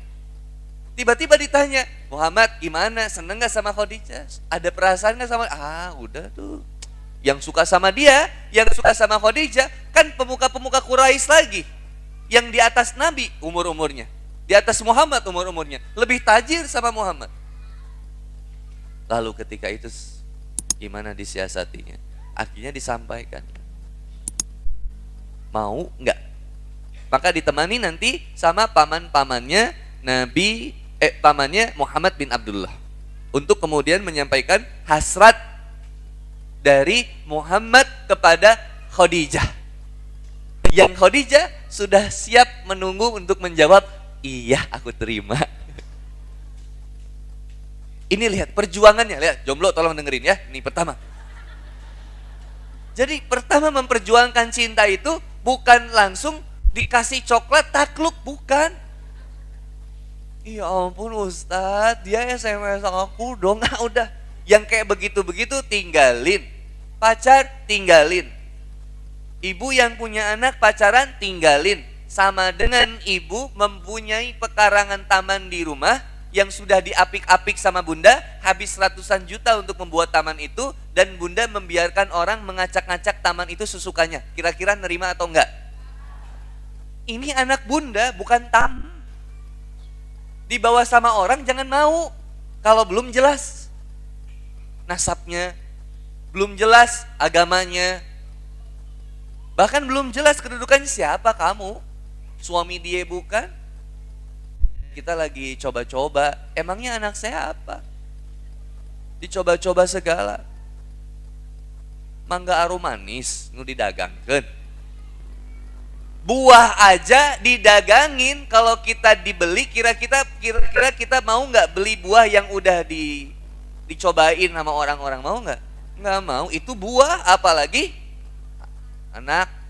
Tiba-tiba ditanya, Muhammad gimana, seneng gak sama Khadijah? Ada perasaan gak sama? Udah tuh. Yang suka sama dia, yang suka sama Khadijah, kan pemuka-pemuka Quraisy lagi. Yang di atas Nabi umur-umurnya. Di atas Muhammad umur-umurnya. Lebih tajir sama Muhammad. Lalu ketika itu gimana disiasatinya? Akhirnya disampaikan. Mau enggak? Maka ditemani nanti sama pamannya pamannya Muhammad bin Abdullah. Untuk kemudian menyampaikan hasrat dari Muhammad kepada Khadijah. Yang Khadijah sudah siap menunggu untuk menjawab, iya aku terima. Ini lihat perjuangannya, lihat jomblo tolong dengerin ya. Ini pertama. Jadi pertama memperjuangkan cinta itu bukan langsung dikasih coklat takluk, bukan. Ya ampun Ustadz, dia SMS aku dong. Nah udah, yang kayak begitu-begitu tinggalin. Pacar tinggalin. Ibu yang punya anak pacaran tinggalin. Sama dengan ibu mempunyai pekarangan taman di rumah yang sudah diapik-apik sama bunda, habis ratusan juta untuk membuat taman itu, dan bunda membiarkan orang mengacak-ngacak taman itu sesukanya. Kira-kira nerima atau enggak? Ini anak bunda, bukan taman. Dibawa sama orang jangan mau kalau belum jelas nasabnya, belum jelas agamanya, bahkan belum jelas kedudukannya. Siapa kamu? Suami dia bukan? Kita lagi coba-coba, emangnya anak saya apa? Dicoba-coba segala. Mangga arum manis nu didagangkeun. Buah aja didagangin, kalau kita dibeli kira-kira kita mau nggak beli buah yang udah dicobain sama orang-orang? Mau nggak? Nggak mau. Itu buah, apalagi anak.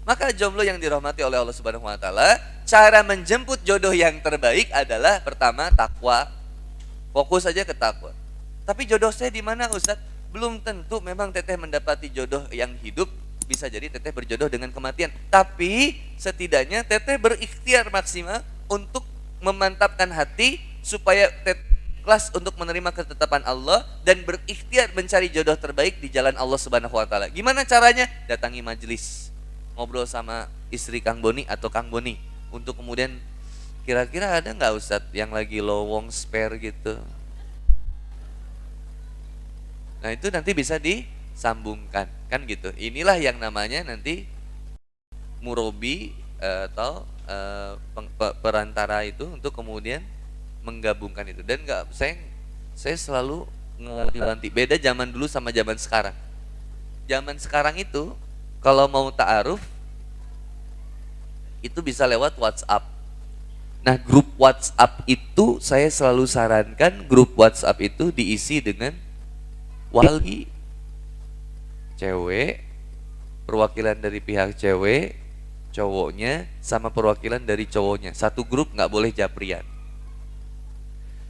Maka jomblo yang dirahmati oleh Allah Subhanahu wa taala, cara menjemput jodoh yang terbaik adalah pertama takwa. Fokus aja ke takwa. Tapi jodoh saya di mana, Ustaz? Belum tentu memang teteh mendapati jodoh yang hidup. Bisa jadi teteh berjodoh dengan kematian. Tapi setidaknya teteh berikhtiar maksimal untuk memantapkan hati supaya teteh ikhlas untuk menerima ketetapan Allah dan berikhtiar mencari jodoh terbaik di jalan Allah Subhanahu wa taala. Gimana caranya? Datangi majelis, ngobrol sama istri Kang Boni atau Kang Boni untuk kemudian kira-kira ada nggak Ustadz yang lagi lowong spare gitu. Nah itu nanti bisa disambungkan kan gitu. Inilah yang namanya nanti murobi atau perantara itu untuk kemudian menggabungkan itu. Dan nggak, saya selalu ngewanti-wanti beda zaman dulu sama zaman sekarang. Zaman sekarang itu kalau mau ta'aruf itu bisa lewat WhatsApp. Nah, grup WhatsApp itu saya selalu sarankan grup WhatsApp itu diisi dengan wali cewek, perwakilan dari pihak cewek, cowoknya, sama perwakilan dari cowoknya. Satu grup, nggak boleh japrian.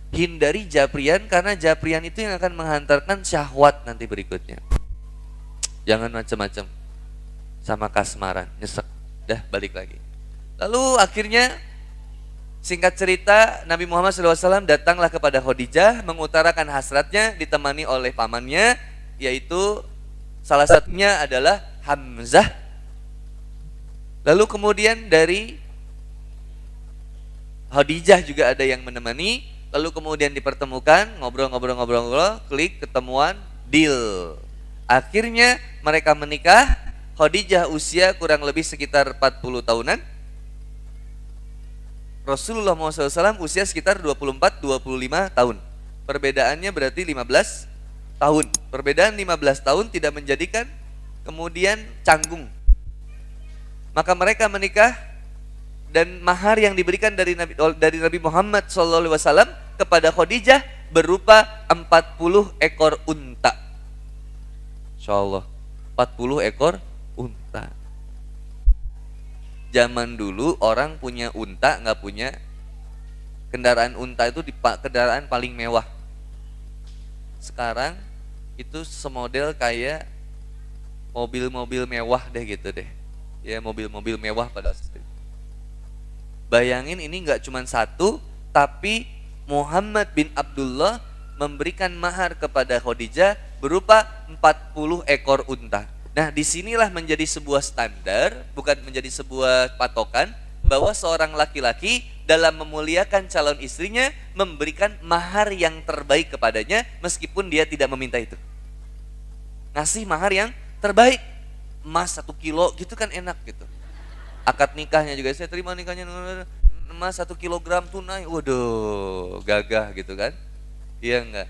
Hindari japrian karena japrian itu yang akan menghantarkan syahwat nanti berikutnya. Jangan macam-macam sama kasmaran, nyesek, dah balik lagi. Lalu akhirnya singkat cerita Nabi Muhammad SAW datanglah kepada Khadijah mengutarakan hasratnya ditemani oleh pamannya, yaitu salah satunya adalah Hamzah. Lalu kemudian dari Khadijah juga ada yang menemani. Lalu kemudian dipertemukan, ngobrol-ngobrol, klik, ketemuan, deal. Akhirnya mereka menikah. Khadijah usia kurang lebih sekitar 40 tahunan. Rasulullah SAW usia sekitar 24-25 tahun. Perbedaannya berarti 15 tahun. Perbedaan 15 tahun tidak menjadikan kemudian canggung. Maka mereka menikah dan mahar yang diberikan dari Nabi Muhammad SAW kepada Khadijah berupa 40 ekor unta. Insyaallah 40 ekor unta. Zaman dulu orang punya unta, nggak punya kendaraan. Unta itu kendaraan paling mewah. Sekarang itu semodel kayak mobil-mobil mewah deh gitu deh. Ya mobil-mobil mewah pada saat itu. Bayangin ini nggak cuma satu, tapi Muhammad bin Abdullah memberikan mahar kepada Khadijah berupa 40 ekor unta. Nah, disinilah menjadi sebuah standar, bukan menjadi sebuah patokan, bahwa seorang laki-laki dalam memuliakan calon istrinya memberikan mahar yang terbaik kepadanya meskipun dia tidak meminta itu. Ngasih mahar yang terbaik, emas 1 kilo gitu kan enak gitu. Akad nikahnya juga saya terima nikahnya emas 1 kilogram tunai, waduh gagah gitu kan. Iya enggak?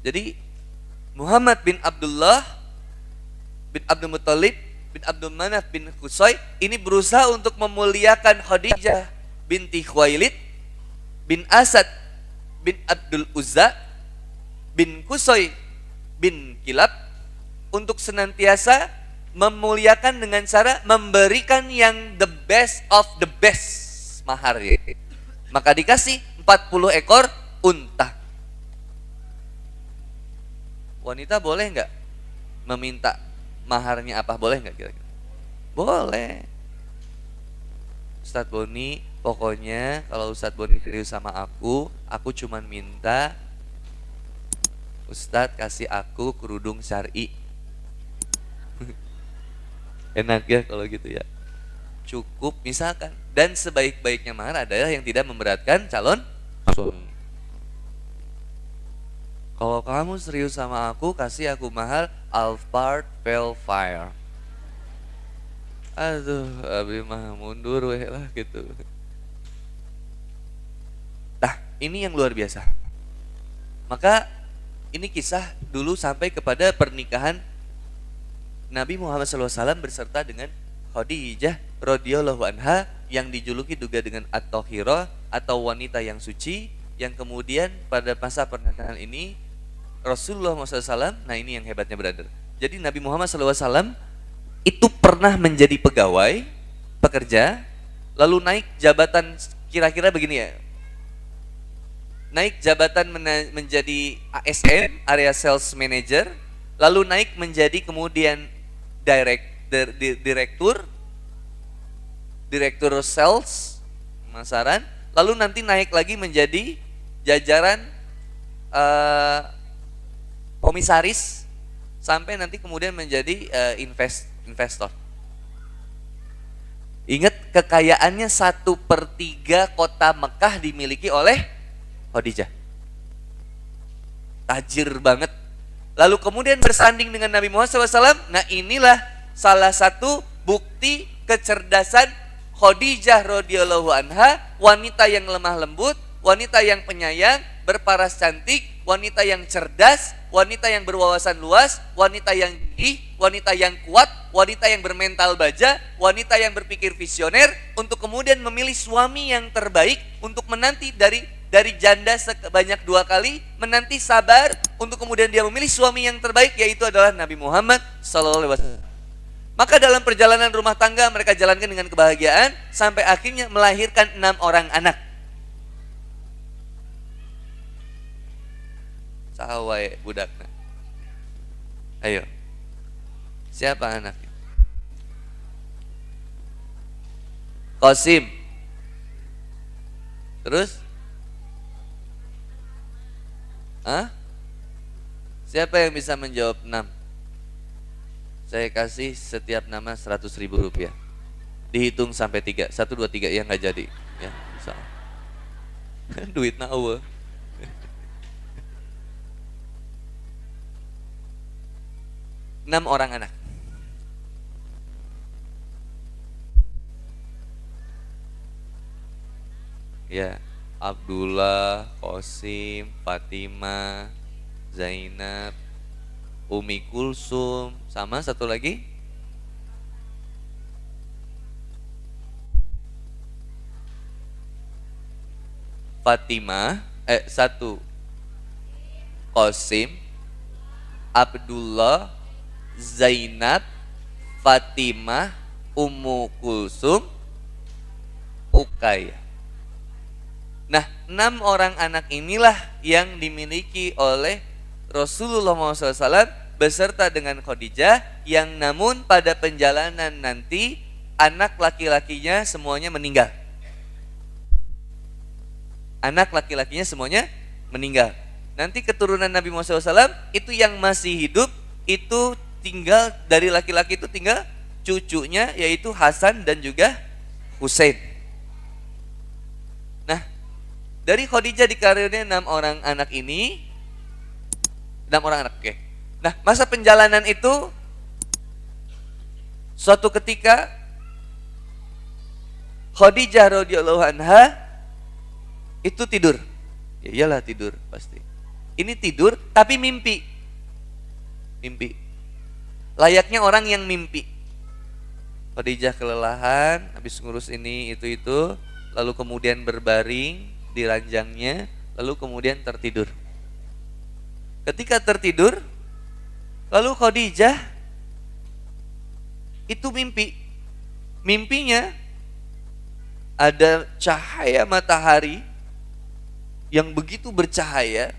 Jadi Muhammad bin Abdullah bin Abdul Muttalib bin Abdul Manaf bin Qusay ini berusaha untuk memuliakan Khadijah binti Khuwailid bin Asad bin Abdul Uzza bin Qusay bin Kilab untuk senantiasa memuliakan dengan cara memberikan yang the best of the best mahar. Maka dikasih 40 ekor unta. Wanita boleh nggak meminta maharnya apa, boleh nggak kira-kira? Boleh. Ustadz Boni, pokoknya kalau Ustadz Boni serius sama aku cuman minta Ustadz kasih aku kerudung syar'i. Enak ya kalau gitu ya. Cukup misalkan. Dan sebaik-baiknya mahar adalah yang tidak memberatkan calon suami. Kalau kamu serius sama aku, kasih aku mahar Alphard Velfire. Aduh, abi mah mundur weh lah gitu. Nah, ini yang luar biasa. Maka ini kisah dulu sampai kepada pernikahan Nabi Muhammad SAW berserta dengan Khadijah radhiyallahu anha yang dijuluki juga dengan At-Tahirah atau wanita yang suci, yang kemudian pada masa pernikahan ini Rasulullah SAW, nah ini yang hebatnya brother. Jadi Nabi Muhammad SAW itu pernah menjadi pegawai, pekerja, lalu naik jabatan kira-kira begini ya. Naik jabatan menjadi ASM, Area Sales Manager, lalu naik menjadi kemudian direktur sales pemasaran, lalu nanti naik lagi menjadi jajaran komisaris sampai nanti kemudian menjadi investor. Ingat, kekayaannya 1/3 kota Mekah dimiliki oleh Khadijah. Tajir banget. Lalu kemudian bersanding dengan Nabi Muhammad SAW. Nah inilah salah satu bukti kecerdasan Khadijah radhiyallahu anha, wanita yang lemah lembut, wanita yang penyayang, berparas cantik, wanita yang cerdas, wanita yang berwawasan luas, wanita yang gigih, wanita yang kuat, wanita yang bermental baja, wanita yang berpikir visioner, untuk kemudian memilih suami yang terbaik, untuk menanti dari janda sebanyak 2 kali, menanti sabar untuk kemudian dia memilih suami yang terbaik, yaitu adalah Nabi Muhammad SAW. Maka dalam perjalanan rumah tangga mereka jalankan dengan kebahagiaan sampai akhirnya melahirkan 6 orang anak. Sawai budakna. Ayo. Siapa anaknya? Qasim. Terus? Hah? Siapa yang bisa menjawab 6? Saya kasih setiap nama 100.000 rupiah. Dihitung sampai 3. 1, 2, 3 yang nggak jadi. Ya, bisa. Duit nawa. Enam orang anak. Ya, Abdullah, Qasim, Fatimah, Zainab, Umi Kulsum, sama satu lagi Fatimah, 1 Qasim, Abdullah, Zainab, Fatimah, Ummu Kulsum, Ukayah. Nah, 6 orang anak inilah yang dimiliki oleh Rasulullah SAW beserta dengan Khadijah, yang namun pada perjalanan nanti anak laki-lakinya semuanya meninggal. Anak laki-lakinya semuanya meninggal. Nanti keturunan Nabi Muhammad SAW itu yang masih hidup itu tinggal dari laki-laki itu tinggal cucunya, yaitu Hasan dan juga Husain. Nah, dari Khadijah dikaruniai 6 orang anak ini, 6 orang anak, oke. Nah, masa penjalanan itu suatu ketika Khadijah radhiyallahu anha itu tidur. Ya iyalah tidur pasti. Ini tidur tapi mimpi. Mimpi. Layaknya orang yang mimpi. Khadijah kelelahan, habis ngurus ini itu, lalu kemudian berbaring di ranjangnya, lalu kemudian tertidur. Ketika tertidur, lalu Khadijah itu mimpi. Mimpinya ada cahaya matahari yang begitu bercahaya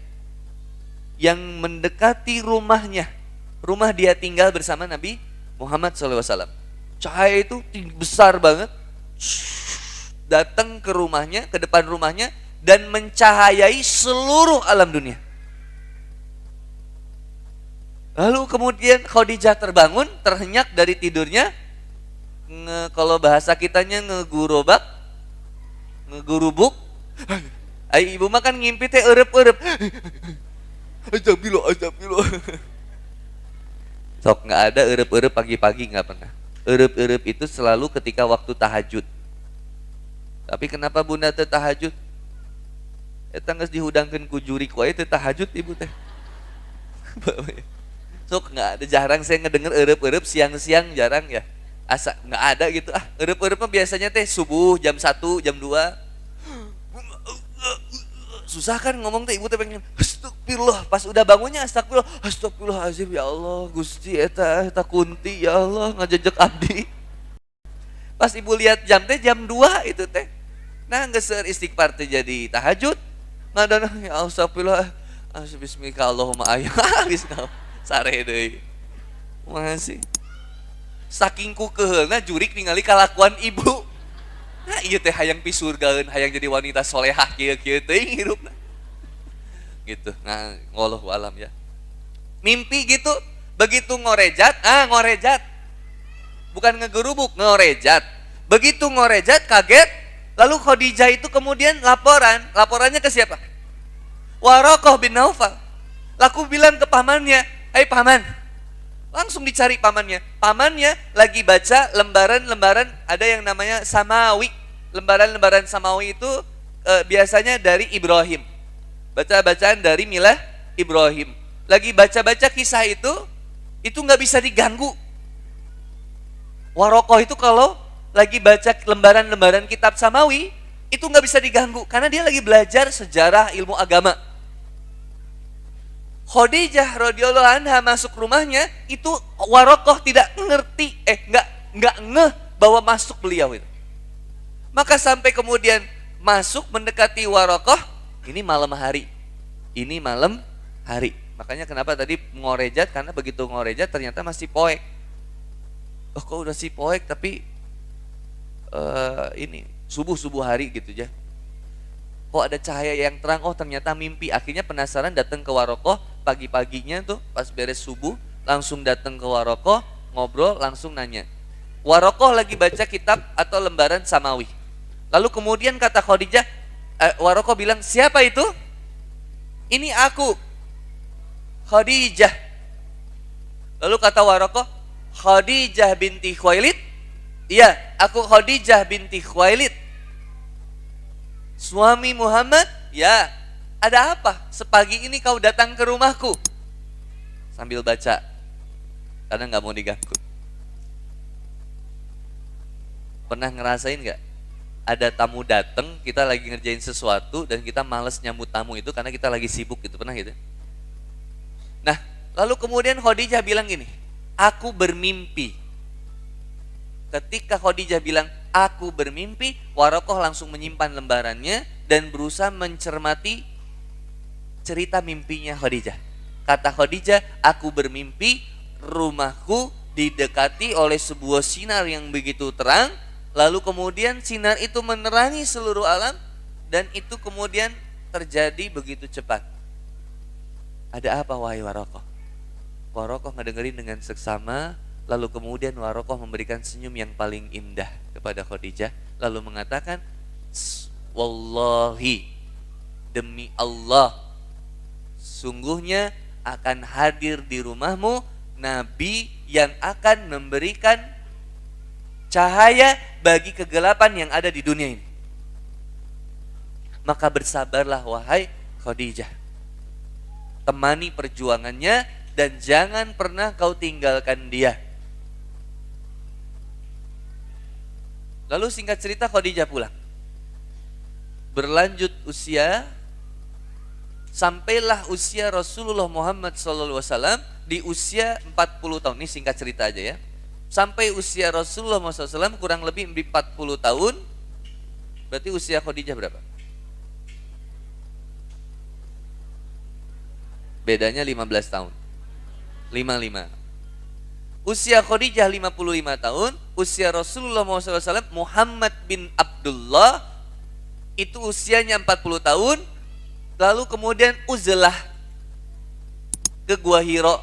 yang mendekati rumahnya. Rumah dia tinggal bersama Nabi Muhammad SAW. Cahaya itu besar banget, datang ke rumahnya, ke depan rumahnya, dan mencahayai seluruh alam dunia. Lalu kemudian Khadijah terbangun, terhenyak dari tidurnya, kalau bahasa kitanya ngegurubak, ngegurubuk. Ay, ibu makan ngimpi teh eureup-eureup. Ajabillah. Sok nggak ada eureup-eureup pagi-pagi, nggak pernah. Eureup-eureup itu selalu ketika waktu tahajud. Tapi kenapa bunda teh tahajud? Eta geus dihudangkeun ku juri ku aya teh tahajud ibu teh. Sok nggak ada, jarang saya ngedenger eureup-eureup siang-siang, jarang ya. Asa nggak ada gitu. Eureup-eureup mah biasanya teh subuh jam 1, jam 2. Susah kan ngomong teh, ibu teh pengen astagfirullah, pas udah bangunnya astagfirullahalazim, ya Allah Gusti eta kunti, ya Allah ngajejek abdi. Pas ibu lihat jam teh jam 2 itu teh. Nah geus istighfar teh jadi tahajud. Ngadana ya astagfirullah, bismika Allahumma ayah geus sare deui. Masih saking kukeheulna jurik ningali kalakuan ibu. Nah ieu teh hayang pi surgaeun, hayang jadi wanita solehah kieu-kieu teuing hirupna. Gitu. Nah, wallahu alam ya. Mimpi gitu, begitu ngorejat, ngorejat. Bukan ngegerubuk, ngorejat. Begitu ngorejat kaget, lalu Khadijah itu kemudian laporannya ke siapa? Waraqah bin Naufal. Laku bilang ke pamannya, "Hai paman." Langsung dicari pamannya. Pamannya lagi baca lembaran-lembaran, ada yang namanya Samawi. Lembaran-lembaran Samawi itu biasanya dari Ibrahim. Baca-bacaan dari Milah Ibrahim. Lagi baca-baca kisah itu nggak bisa diganggu. Waraqah itu kalau lagi baca lembaran-lembaran kitab Samawi, itu nggak bisa diganggu karena dia lagi belajar sejarah ilmu agama. Khadijah radhiyallahu anha masuk rumahnya, itu Waraqah tidak ngerti, nggak ngeh bahwa masuk beliau itu. Maka sampai kemudian masuk mendekati Waraqah, ini malam hari. Makanya kenapa tadi ngorejat, karena begitu ngorejat ternyata masih poek. Oh kok udah si poek tapi ini subuh hari gitu ya. Kok ada cahaya yang terang, oh ternyata mimpi. Akhirnya penasaran datang ke Waraqah pagi-paginya tuh pas beres subuh, langsung datang ke Waraqah, ngobrol, langsung nanya. Waraqah lagi baca kitab atau lembaran Samawi. Lalu kemudian kata Khadijah, Waraqah bilang, "Siapa itu?" "Ini aku, Khadijah." Lalu kata Waraqah, "Khadijah binti Khuwailid?" "Iya, aku Khadijah binti Khuwailid." "Suami Muhammad?" "Ya." "Ada apa? Sepagi ini kau datang ke rumahku?" Sambil baca, karena nggak mau diganggu. Pernah ngerasain nggak? Ada tamu datang, kita lagi ngerjain sesuatu dan kita males nyambut tamu itu karena kita lagi sibuk gitu, pernah gitu? Nah, lalu kemudian Khadijah bilang gini, "Aku bermimpi." Ketika Khadijah bilang, "Aku bermimpi," Waraqah langsung menyimpan lembarannya dan berusaha mencermati cerita mimpinya Khadijah. Kata Khadijah, "Aku bermimpi rumahku didekati oleh sebuah sinar yang begitu terang. Lalu kemudian sinar itu menerangi seluruh alam dan itu kemudian terjadi begitu cepat." "Ada apa wahai Waraqah?" Waraqah ngedengerin dengan seksama. Lalu kemudian Waraqah memberikan senyum yang paling indah kepada Khadijah. Lalu mengatakan, "Wallahi, demi Allah, sungguhnya akan hadir di rumahmu Nabi yang akan memberikan cahaya bagi kegelapan yang ada di dunia ini. Maka bersabarlah wahai Khadijah. Temani perjuangannya dan jangan pernah kau tinggalkan dia." Lalu singkat cerita Khadijah pulang. Berlanjut usia, sampailah usia Rasulullah Muhammad SAW di usia 40 tahun. Ini singkat cerita aja ya. Sampai usia Rasulullah SAW kurang lebih 40 tahun. Berarti usia Khadijah berapa? Bedanya 15 tahun. 55. Usia Khadijah 55 tahun, usia Rasulullah SAW Muhammad bin Abdullah itu usianya 40 tahun. Lalu kemudian uzlah ke Gua Hira.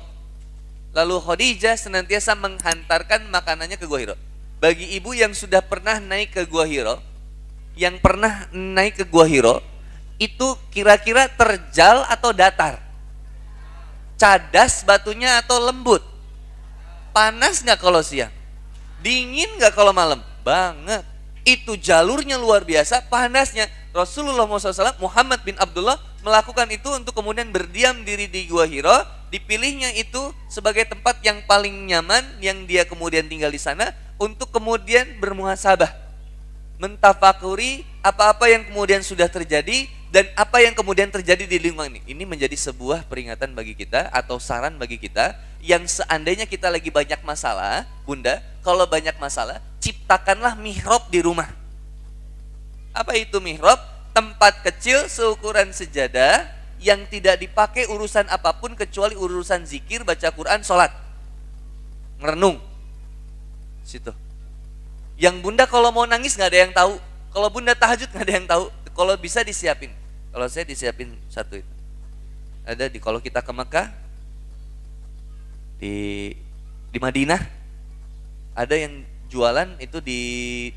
Lalu Khadijah senantiasa menghantarkan makanannya ke Gua Hira. Bagi ibu yang sudah pernah naik ke Gua Hira, itu kira-kira terjal atau datar? Cadas batunya atau lembut? Panas nggak kalau siang? Dingin nggak kalau malam? Banget. Itu jalurnya luar biasa panasnya. Rasulullah SAW Muhammad bin Abdullah melakukan itu untuk kemudian berdiam diri di Gua Hira. Dipilihnya itu sebagai tempat yang paling nyaman, yang dia kemudian tinggal di sana untuk kemudian bermuhasabah, mentafakuri apa-apa yang kemudian sudah terjadi dan apa yang kemudian terjadi di lingkungan ini. Ini menjadi sebuah peringatan bagi kita atau saran bagi kita yang seandainya kita lagi banyak masalah, Bunda, kalau banyak masalah, ciptakanlah mihrab di rumah. Apa itu mihrab? Tempat kecil seukuran sejadah yang tidak dipakai urusan apapun kecuali urusan zikir, baca Quran, sholat, merenung. Situ. Yang Bunda kalau mau nangis nggak ada yang tahu. Kalau Bunda tahajud nggak ada yang tahu. Kalau bisa disiapin. Kalau saya disiapin satu itu. Ada di kalau kita ke Mekah, di Madinah, ada yang jualan itu di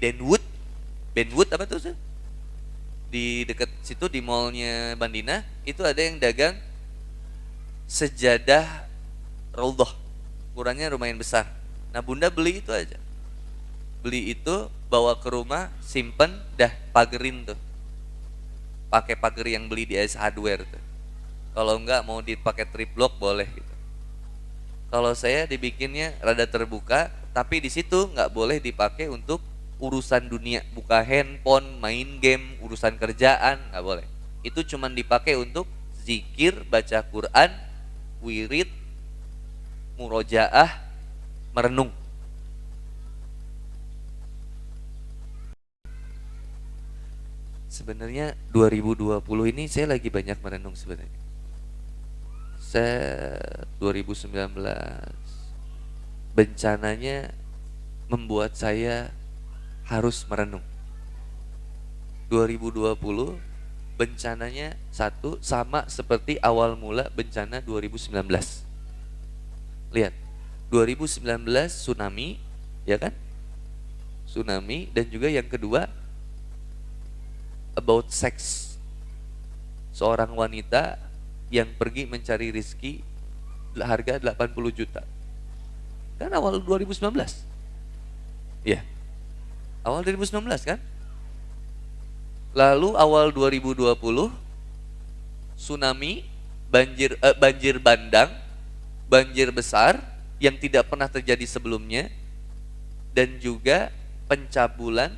Benwood apa tuh? Di dekat situ di mallnya Madinah itu ada yang dagang sejadah Raudhah. Ukurannya lumayan besar. Nah Bunda beli itu aja. Beli itu, bawa ke rumah, simpen, dah pagerin tuh. Pakai pagar yang beli di Ace Hardware tuh. Kalau enggak mau dipakai trip lock boleh gitu. Kalau saya dibikinnya rada terbuka, tapi di situ nggak boleh dipakai untuk urusan dunia, buka handphone, main game, urusan kerjaan nggak boleh. Itu cuman dipakai untuk zikir, baca Quran, wirid, murojaah, merenung. Sebenarnya 2020 ini saya lagi banyak merenung sebenarnya. Saya 2019 bencananya membuat saya harus merenung. 2020 bencananya satu sama seperti awal mula bencana 2019. Lihat, 2019 tsunami, ya kan? Tsunami, dan juga yang kedua about sex. Seorang wanita yang pergi mencari rizki harga 80 juta. Kan awal 2019. Ya. Awal 2019 kan? Lalu awal 2020 tsunami, banjir bandang, banjir besar yang tidak pernah terjadi sebelumnya, dan juga pencabulan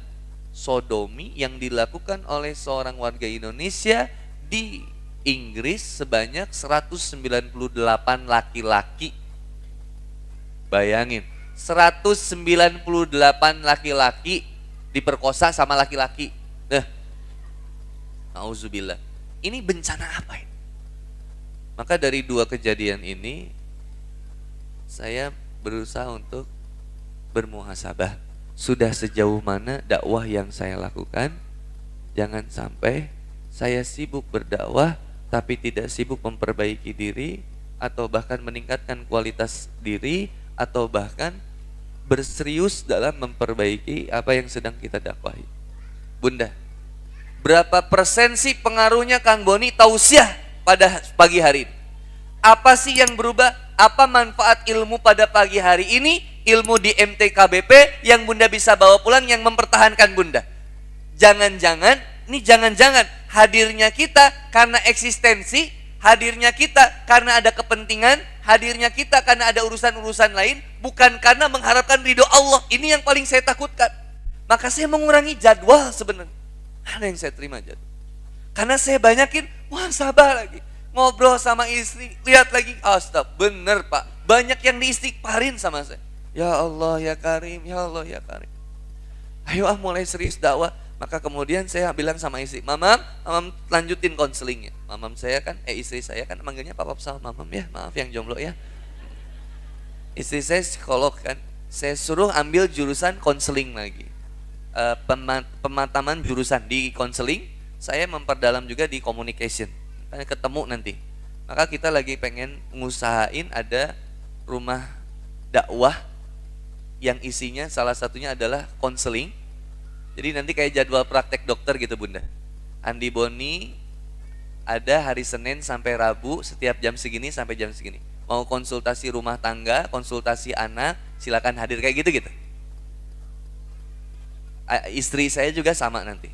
sodomi yang dilakukan oleh seorang warga Indonesia di Inggris sebanyak 198 laki-laki. Bayangin, 198 laki-laki diperkosa sama laki-laki. Nauzubillah. Ini bencana apa ini? Maka dari dua kejadian ini saya berusaha untuk bermuhasabah. Sudah sejauh mana dakwah yang saya lakukan? Jangan sampai saya sibuk berdakwah tapi tidak sibuk memperbaiki diri, atau bahkan meningkatkan kualitas diri, atau bahkan berserius dalam memperbaiki apa yang sedang kita dakwahi. Bunda, berapa persen sih pengaruhnya Kang Boni tausiah pada pagi hari ini? Apa sih yang berubah? Apa manfaat ilmu pada pagi hari ini? Ilmu di MTKBP yang Bunda bisa bawa pulang, yang mempertahankan Bunda. Jangan-jangan hadirnya kita karena eksistensi, hadirnya kita karena ada kepentingan, hadirnya kita karena ada urusan-urusan lain, bukan karena mengharapkan ridho Allah. Ini yang paling saya takutkan. Maka saya mengurangi jadwal sebenarnya. Ada yang saya terima jadwal. Karena saya banyakin muhasabah lagi. Ngobrol sama istri, lihat lagi, astagfirullah, bener Pak. Banyak yang diistighfarin sama saya. Ya Allah ya Karim, ya Allah ya Karim. Ayo mulai serius dakwah. Maka kemudian saya bilang sama istri, Mamam lanjutin konselingnya. Mamam saya kan, istri saya kan manggilnya Papa sama Mamam ya. Maaf yang jomblo ya. Istri saya psikolog kan, saya suruh ambil jurusan konseling lagi. Pemataman jurusan di konseling, saya memperdalam juga di communication. Kan ketemu nanti. Maka kita lagi pengen ngusahain ada rumah dakwah yang isinya salah satunya adalah konseling. Jadi nanti kayak jadwal praktek dokter gitu Bunda. Andi Boni ada hari Senin sampai Rabu setiap jam segini sampai jam segini. Mau konsultasi rumah tangga, konsultasi anak, silakan hadir kayak gitu-gitu. Istri saya juga sama nanti.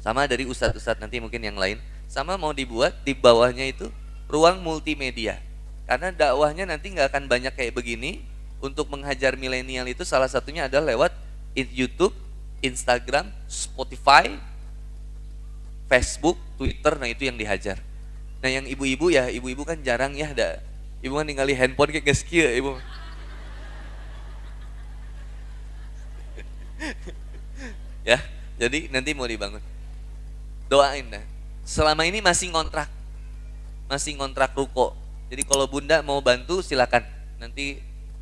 Sama dari ustadz-ustadz nanti mungkin yang lain. Sama mau dibuat di bawahnya itu ruang multimedia. Karena dakwahnya nanti nggak akan banyak kayak begini. Untuk menghajar milenial itu salah satunya adalah lewat YouTube, Instagram, Spotify, Facebook, Twitter, nah itu yang dihajar. Nah yang ibu-ibu ya, ibu-ibu kan jarang ya ada. Ibu kan ningali handphone kayak geskieu ibu. Ya, jadi nanti mau dibangun. Doain dah. Selama ini masih ngontrak ruko. Jadi kalau Bunda mau bantu silakan. Nanti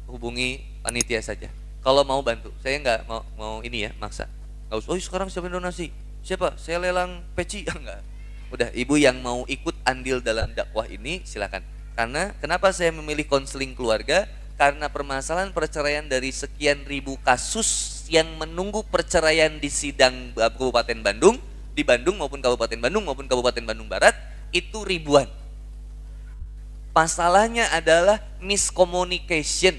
hubungi panitia saja. Kalau mau bantu, saya nggak mau ini ya maksa. Nggak usah. Oh sekarang siapa yang donasi? Siapa? Saya lelang peci enggak. Udah ibu yang mau ikut andil dalam dakwah ini silakan. Karena kenapa saya memilih konseling keluarga? Karena permasalahan perceraian dari sekian ribu kasus yang menunggu perceraian di sidang Kabupaten Bandung, di Bandung maupun Kabupaten Bandung Barat itu ribuan. Masalahnya adalah miscommunication.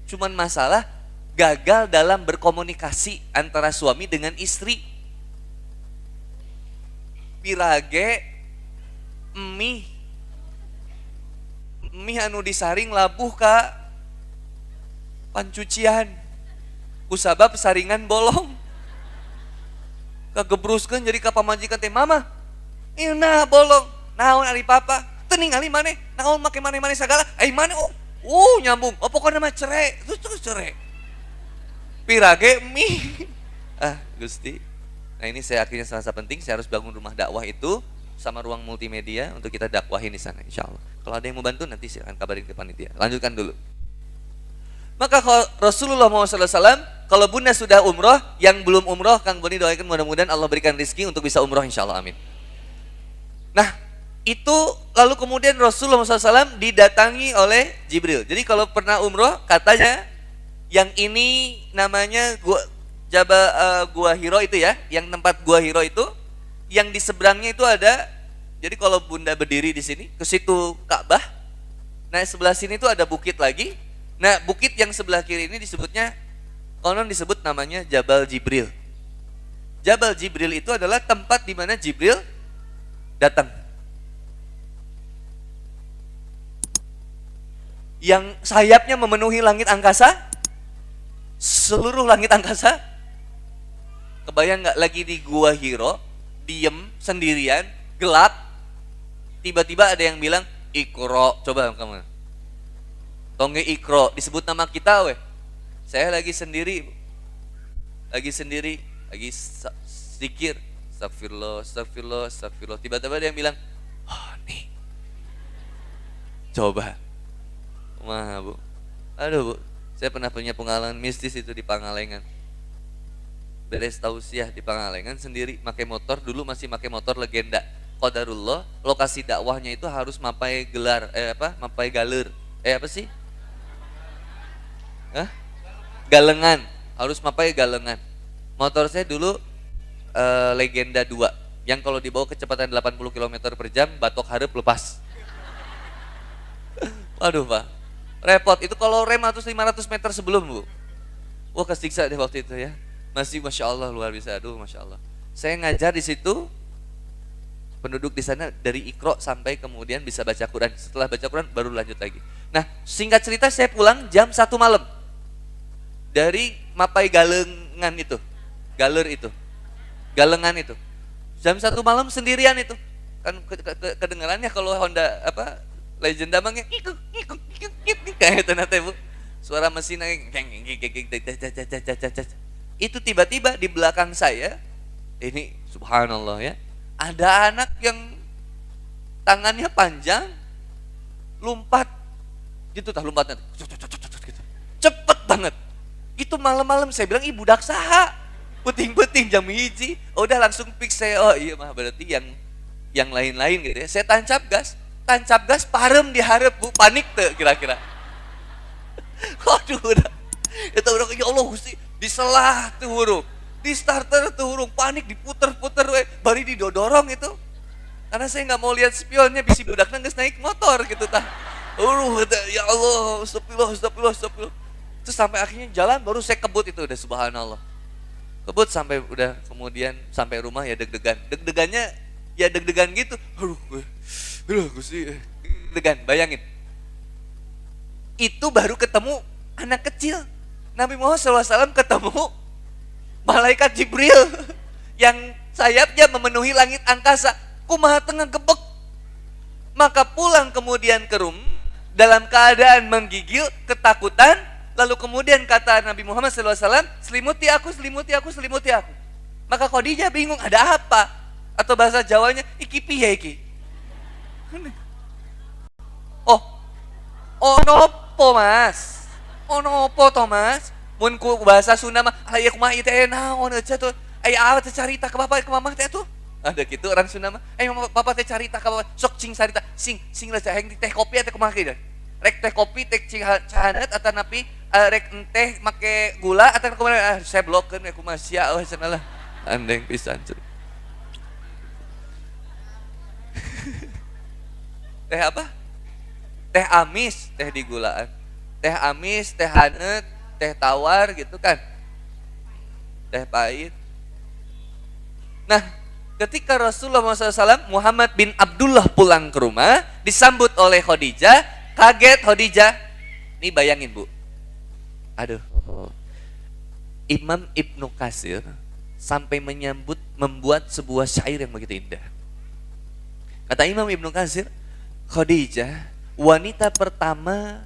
Cuman masalah gagal dalam berkomunikasi antara suami dengan istri. Pirage mie anu disaring labuh ka pancucian kusabab saringan bolong kagebruskeun jadi ka pamajikan teh mama ina bolong naon ari papa teu ningali maneh naon make maneh sagala ai maneh nyambung pokona mah cerai terus cerai pirage mie Gusti. Nah ini saya akhirnya serasa penting, saya harus bangun rumah dakwah itu sama ruang multimedia untuk kita dakwahin di sana insya Allah. Kalau ada yang mau bantu nanti silakan kabarin ke panitia. Lanjutkan dulu. Maka kalau Rasulullah SAW, kalau Bunda sudah umroh, yang belum umroh, Kang Boni doakan mudah-mudahan Allah berikan rezeki untuk bisa umroh insya Allah, amin. Nah itu lalu kemudian Rasulullah SAW didatangi oleh Jibril. Jadi kalau pernah umroh katanya yang ini namanya Gua Hiro itu ya, yang tempat Gua Hiro itu, yang di seberangnya itu ada. Jadi kalau Bunda berdiri di sini, ke situ Ka'bah. Nah sebelah sini itu ada bukit lagi. Nah bukit yang sebelah kiri ini disebutnya, konon disebut namanya Jabal Jibril. Jabal Jibril itu adalah tempat di mana Jibril datang. Yang sayapnya memenuhi langit angkasa, seluruh langit angkasa. Kebayang nggak lagi di Gua Hiro, diem sendirian, gelap, tiba-tiba ada yang bilang Iqra, coba kamu, tongge Iqra, disebut nama kita weh. Saya lagi sendiri, lagi zikir, astagfirullah, tiba-tiba ada yang bilang, nih, coba, wah bu, aduh bu, saya pernah punya pengalaman mistis itu di Pangalengan. Beres tausiah di Pangalengan sendiri, pakai motor, dulu masih pakai motor legenda. Qadarullah, lokasi dakwahnya itu harus mapai gelar, mapai galer, apa sih? Galengan, harus mapai galengan. Motor saya dulu legenda 2, yang kalau dibawa kecepatan 80 km per jam, batok hareup lepas. Waduh Pak, repot. Itu kalau rem 500 meter sebelum bu, wah kesiksa deh waktu itu ya. Masih Masya Allah luar biasa, aduh Masya Allah. Saya ngajar di situ, penduduk di sana dari Iqra sampai kemudian bisa baca Quran. Setelah baca Quran baru lanjut lagi. Nah singkat cerita saya pulang jam 1 malam dari mapai galengan itu, galengan itu. Jam 1 malam sendirian itu. Kan kedengarannya kalau Honda Legenda mah ngikuk kayak itu nate bu. Suara mesin itu tiba-tiba di belakang saya, ini subhanallah ya, ada anak yang tangannya panjang lompat gitu tah lompatnya. Gitu. Cepet banget. Itu malam-malam saya bilang, ibu budak saha. Puting-puting jam hiji. Oh, udah langsung fix saya. Oh iya mah berarti yang lain-lain gitu ya. Saya tancap gas parem diharap Bu, panik tuh kira-kira. Waduh udah. Itu udah ya Allah Gusti, diselah tuh huruf. Di starter tuh huruf, panik diputer-puter we, bari didodorong itu. Karena saya nggak mau lihat spionnya bisi budakna geus naik motor gitu tah. Ya Allah, astagfirullah. Terus sampai akhirnya jalan baru saya kebut itu udah subhanallah. Kebut sampai udah kemudian sampai rumah ya deg-degan. Deg-degannya ya deg-degan gitu. Aduh Gusti, deg-degan, bayangin. Itu baru ketemu anak kecil. Nabi Muhammad SAW ketemu malaikat Jibril yang sayapnya memenuhi langit angkasa. Kumaha tengah gebek. Maka pulang kemudian ke rumah dalam keadaan menggigil, ketakutan. Lalu kemudian kata Nabi Muhammad SAW, selimuti aku. Maka Khadijah bingung, ada apa? Atau bahasa Jawanya, iki piye iki? Oh nopo mas? Oh nopo Thomas? Mun ku bahasa Sunda mah, aya kumaha ieu teh naon aja tuh. Aya awet carita ke bapak ke mamah teh tuh. Ada gitu orang Sunda mah. Bapak teh carita ka bapak, sok cing carita. Sing lah caheng teh kopi teh kumaha kieu. Rek teh kopi teh cing cahanet atau napi rek teh make gula atau kumaha saya blokeun we kumaha sia euy cenah lah. Andeng pisan. Teh apa? Teh amis, teh digulaan. Teh amis, teh hanet, teh tawar gitu kan. Teh pahit. Nah, ketika Rasulullah SAW Muhammad bin Abdullah pulang ke rumah, disambut oleh Khadijah, kaget Khadijah. Nih bayangin Bu. Aduh. Imam Ibnu Katsir sampai membuat sebuah syair yang begitu indah. Kata Imam Ibnu Katsir, Khadijah wanita pertama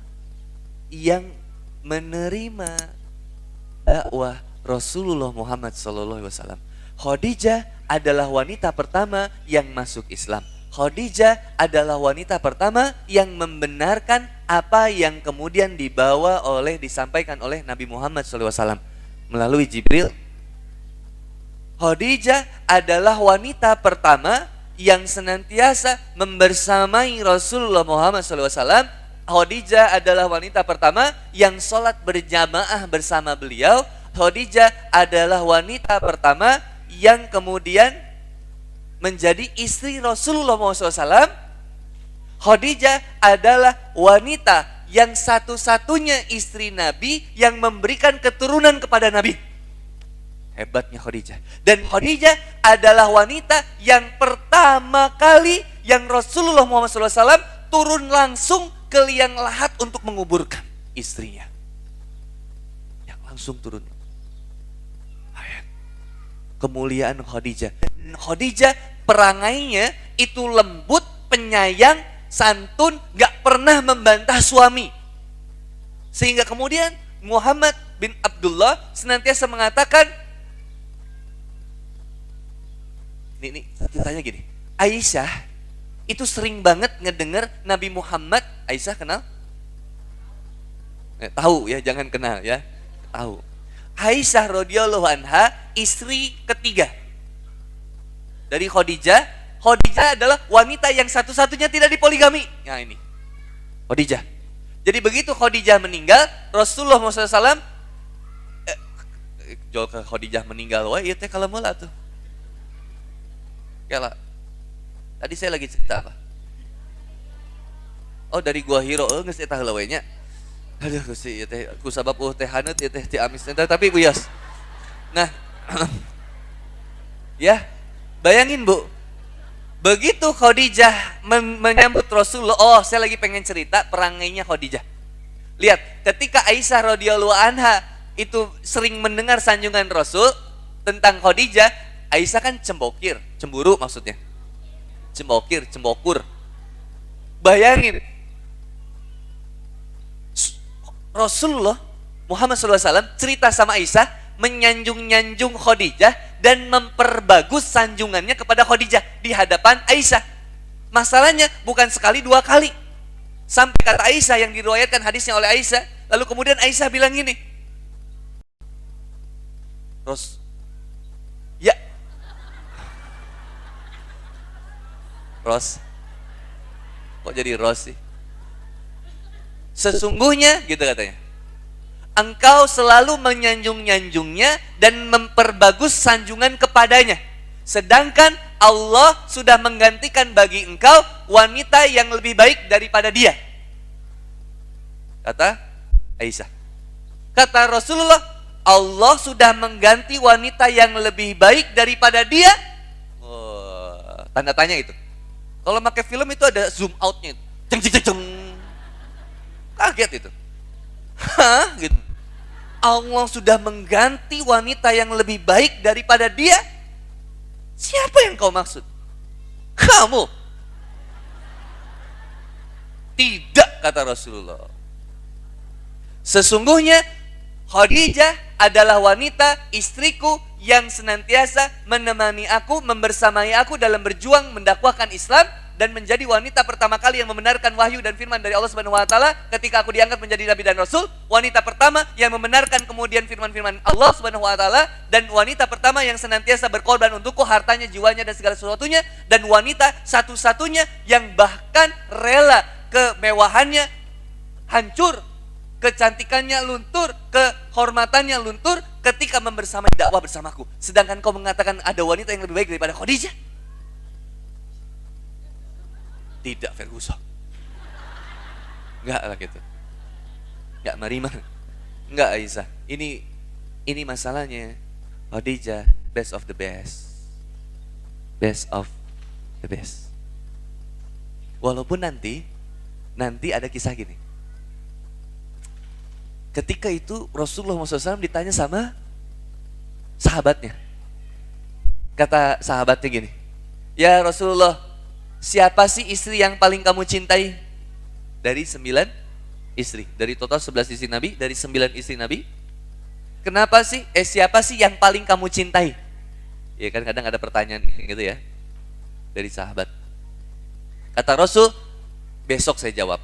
yang menerima dakwah Rasulullah Muhammad SAW. Khadijah adalah wanita pertama yang masuk Islam. Khadijah adalah wanita pertama yang membenarkan apa yang kemudian disampaikan oleh Nabi Muhammad SAW melalui Jibril. Khadijah adalah wanita pertama yang senantiasa membersamai Rasulullah Muhammad SAW. Khadijah adalah wanita pertama yang sholat berjamaah bersama beliau. Khadijah adalah wanita pertama yang kemudian menjadi istri Rasulullah SAW. Khadijah adalah wanita yang satu-satunya istri Nabi yang memberikan keturunan kepada Nabi. Hebatnya Khadijah. Dan Khadijah adalah wanita yang pertama kali yang Rasulullah Muhammad SAW turun langsung ke liang lahat untuk menguburkan istrinya. Yang langsung turun. Kemuliaan Khadijah. Khadijah perangainya itu lembut, penyayang, santun, gak pernah membantah suami. Sehingga kemudian Muhammad bin Abdullah senantiasa mengatakan, ini ceritanya gini, Aisyah itu sering banget ngedengar Nabi Muhammad. Aisyah kenal? Tahu ya, jangan kenal ya, tahu. Aisyah radhiyallahu anha istri ketiga dari Khadijah. Khadijah adalah wanita yang satu-satunya tidak dipoligami. Nah ini Khadijah. Jadi begitu Khadijah meninggal, Rasulullah SAW jual ke Khadijah meninggal. Wah iya teh kalau mula tuh. Kela. Tadi saya lagi cerita apa? Oh dari Gua Hiro, geus eta heula we nya. Aduh Gusti, teh ku sabab teh haneut teh ti amis tapi buyos. Nah, ya, bayangin Bu. Begitu Khadijah menyambut Rasulullah. Oh, saya lagi pengen cerita perangainya Khadijah. Lihat, ketika Aisyah radhiyallahu anha itu sering mendengar sanjungan Rasul tentang Khadijah, Aisyah kan cemburu maksudnya. Cembokur. Bayangin, Rasulullah Muhammad SAW cerita sama Aisyah, menyanjung-nyanjung Khadijah dan memperbagus sanjungannya kepada Khadijah di hadapan Aisyah. Masalahnya bukan sekali dua kali. Sampai kata Aisyah yang diriwayatkan hadisnya oleh Aisyah, lalu kemudian Aisyah bilang gini, ya Ros, kok jadi Ros sih? Sesungguhnya, gitu katanya, engkau selalu menyanjung-nyanjungnya dan memperbagus sanjungan kepadanya. Sedangkan Allah sudah menggantikan bagi engkau wanita yang lebih baik daripada dia. Kata Aisyah. Kata Rasulullah, Allah sudah mengganti wanita yang lebih baik daripada dia. Oh, tanda tanya itu. Kalau pakai film itu ada zoom outnya. Ceng ceng ceng. Kaget itu. Hah? Gitu. Allah sudah mengganti wanita yang lebih baik daripada dia. Siapa yang kau maksud? Kamu. Tidak, kata Rasulullah. Sesungguhnya Khadijah adalah wanita istriku yang senantiasa menemani aku, membersamai aku dalam berjuang mendakwahkan Islam, dan menjadi wanita pertama kali yang membenarkan wahyu dan firman dari Allah Subhanahu wa taala ketika aku diangkat menjadi nabi dan rasul, wanita pertama yang membenarkan kemudian firman-firman Allah Subhanahu wa taala, dan wanita pertama yang senantiasa berkorban untukku hartanya, jiwanya dan segala sesuatunya, dan wanita satu-satunya yang bahkan rela kemewahannya hancur, kecantikannya luntur, kehormatannya luntur ketika membersamai dakwah bersamaku. Sedangkan kau mengatakan ada wanita yang lebih baik daripada Khadijah? Tidak, Ferguson. Enggak lah gitu. Enggak, Marimar. Enggak, Aisyah. Ini masalahnya. Khadijah, best of the best. Best of the best. Walaupun nanti ada kisah gini. Ketika itu Rasulullah SAW ditanya sama sahabatnya. Kata sahabatnya gini, ya Rasulullah, siapa sih istri yang paling kamu cintai? Dari 9 istri. Dari total 11 istri Nabi, dari 9 istri Nabi. Kenapa sih? Siapa sih yang paling kamu cintai? Ya kan kadang ada pertanyaan gitu ya. Dari sahabat. Kata Rasul, besok saya jawab.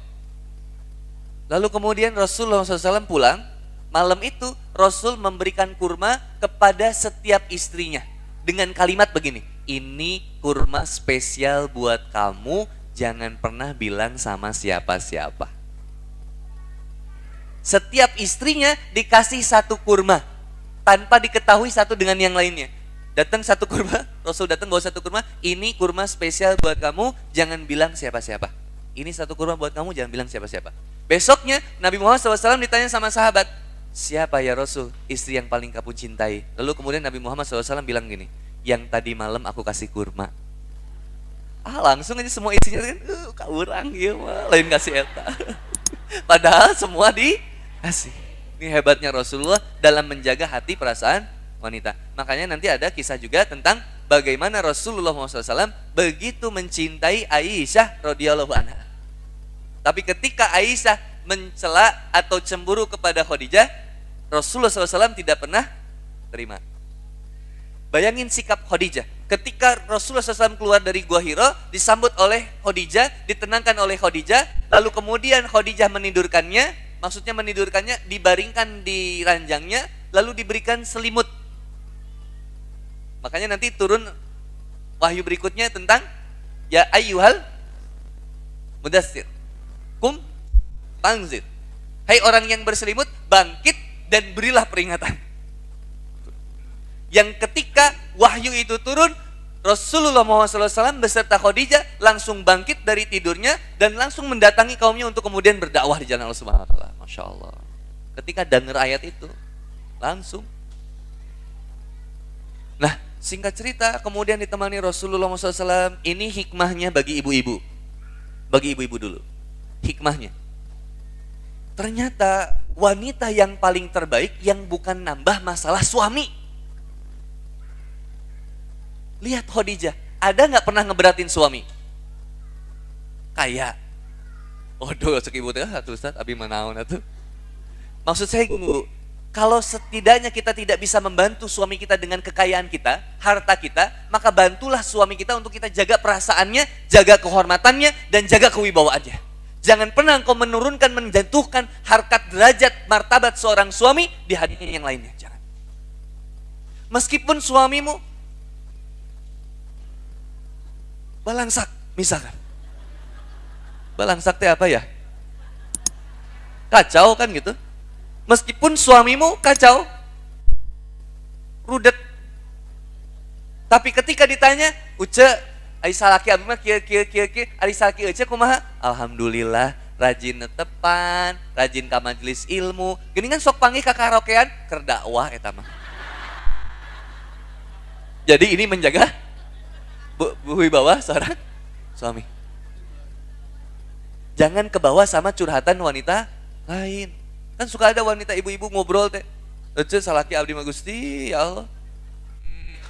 Lalu kemudian Rasulullah SAW pulang. Malam itu Rasul memberikan kurma kepada setiap istrinya. Dengan kalimat begini, ini kurma spesial buat kamu, jangan pernah bilang sama siapa-siapa. Setiap istrinya dikasih satu kurma, tanpa diketahui satu dengan yang lainnya. Datang satu kurma, Rasul datang bawa satu kurma, ini kurma spesial buat kamu, jangan bilang siapa-siapa. Ini satu kurma buat kamu, jangan bilang siapa-siapa. Besoknya Nabi Muhammad SAW ditanya sama sahabat, siapa ya Rasul istri yang paling kamu cintai? Lalu kemudian Nabi Muhammad SAW bilang gini, yang tadi malam aku kasih kurma. Langsung aja semua isinya kan, kak urang ya mah, lain kasih eta. Padahal semua dikasih. Ini hebatnya Rasulullah dalam menjaga hati perasaan wanita. Makanya nanti ada kisah juga tentang bagaimana Rasulullah SAW begitu mencintai Aisyah radhiyallahu anha. Tapi ketika Aisyah mencela atau cemburu kepada Khadijah, Rasulullah SAW tidak pernah terima. Bayangin sikap Khadijah. Ketika Rasulullah SAW keluar dari Gua Hira, disambut oleh Khadijah, ditenangkan oleh Khadijah, lalu kemudian Khadijah menidurkannya, maksudnya menidurkannya, dibaringkan di ranjangnya, lalu diberikan selimut. Makanya nanti turun wahyu berikutnya tentang ya ayyuhal mudassir kum fangzir. Hai orang yang berselimut, bangkit dan berilah peringatan. Yang ketika wahyu itu turun, Rasulullah SAW beserta Khadijah langsung bangkit dari tidurnya dan langsung mendatangi kaumnya untuk kemudian berdakwah di jalan Allah Subhanahu wa taala. Masya Allah. Ketika dengar ayat itu, langsung. Nah, singkat cerita, kemudian ditemani Rasulullah SAW. Ini hikmahnya bagi ibu-ibu. Bagi ibu-ibu dulu. Hikmahnya. Ternyata wanita yang paling terbaik yang bukan nambah masalah suami. Lihat Khadijah, ada nggak pernah ngeberatin suami? Kayak, waduh, sekibu teh, Ustaz, abi manaon atuh. Maksud saya gini, kalau setidaknya kita tidak bisa membantu suami kita dengan kekayaan kita, harta kita, maka bantulah suami kita untuk kita jaga perasaannya, jaga kehormatannya, dan jaga kewibawaannya. Jangan pernah engkau menurunkan, menjatuhkan harkat derajat martabat seorang suami di hadinya yang lainnya. Jangan. Meskipun suamimu balangsak, misalkan. Balangsak teh apa ya? Kacau kan gitu. Meskipun suamimu kacau, rudet. Tapi ketika ditanya, uce, ai salaki abdi mah kieu ari salaki ece kumaha? Alhamdulillah, rajin netepan, rajin ka majelis ilmu. Geuningan sok panggih ka karaokean keur dakwah eta mah. Jadi ini menjaga wibawa seorang suami. Jangan ke bawah sama curhatan wanita lain. Kan suka ada wanita ibu-ibu ngobrol teh. Ece salaki abdi mah Gusti, ya Allah.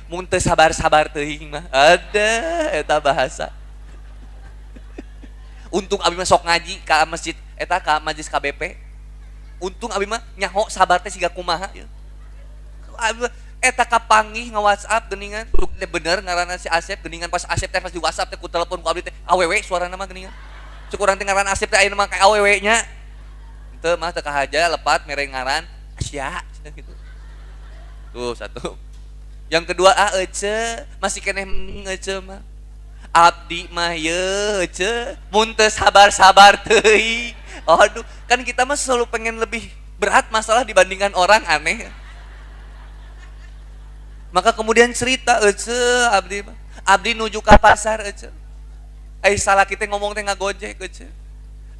Mun teu sabar-sabar teuing mah. Ada eta bahasa. Untung abdi mah sok ngaji ka masjid eta ka majelis KBP. Untung abdi mah nyaho sabar teh siga kumaha ya. Eta kapanggih nge-WhatsApp geuningan. Bener ngaranna si Asep geuningan pas Asep teh pas di WhatsApp teh ku telepon ku abdi teh awewe suarana mah geuningan. Cuk urang teh ngaran Asep teh ayeuna mah ka awewe nya. Teu mah teu kahaja lepat mere ngaran Asya gitu. Tuh satu. Yang kedua ece masih keneh ece mah. Abdi mah ye ece mun teu sabar-sabar teuing. Aduh, kan kita mah selalu pengen lebih berat masalah dibandingkan orang, aneh. Maka kemudian cerita ece abdi mah. Abdi nuju ka pasar ece. Salah kita ngomong teh ngagojek ece.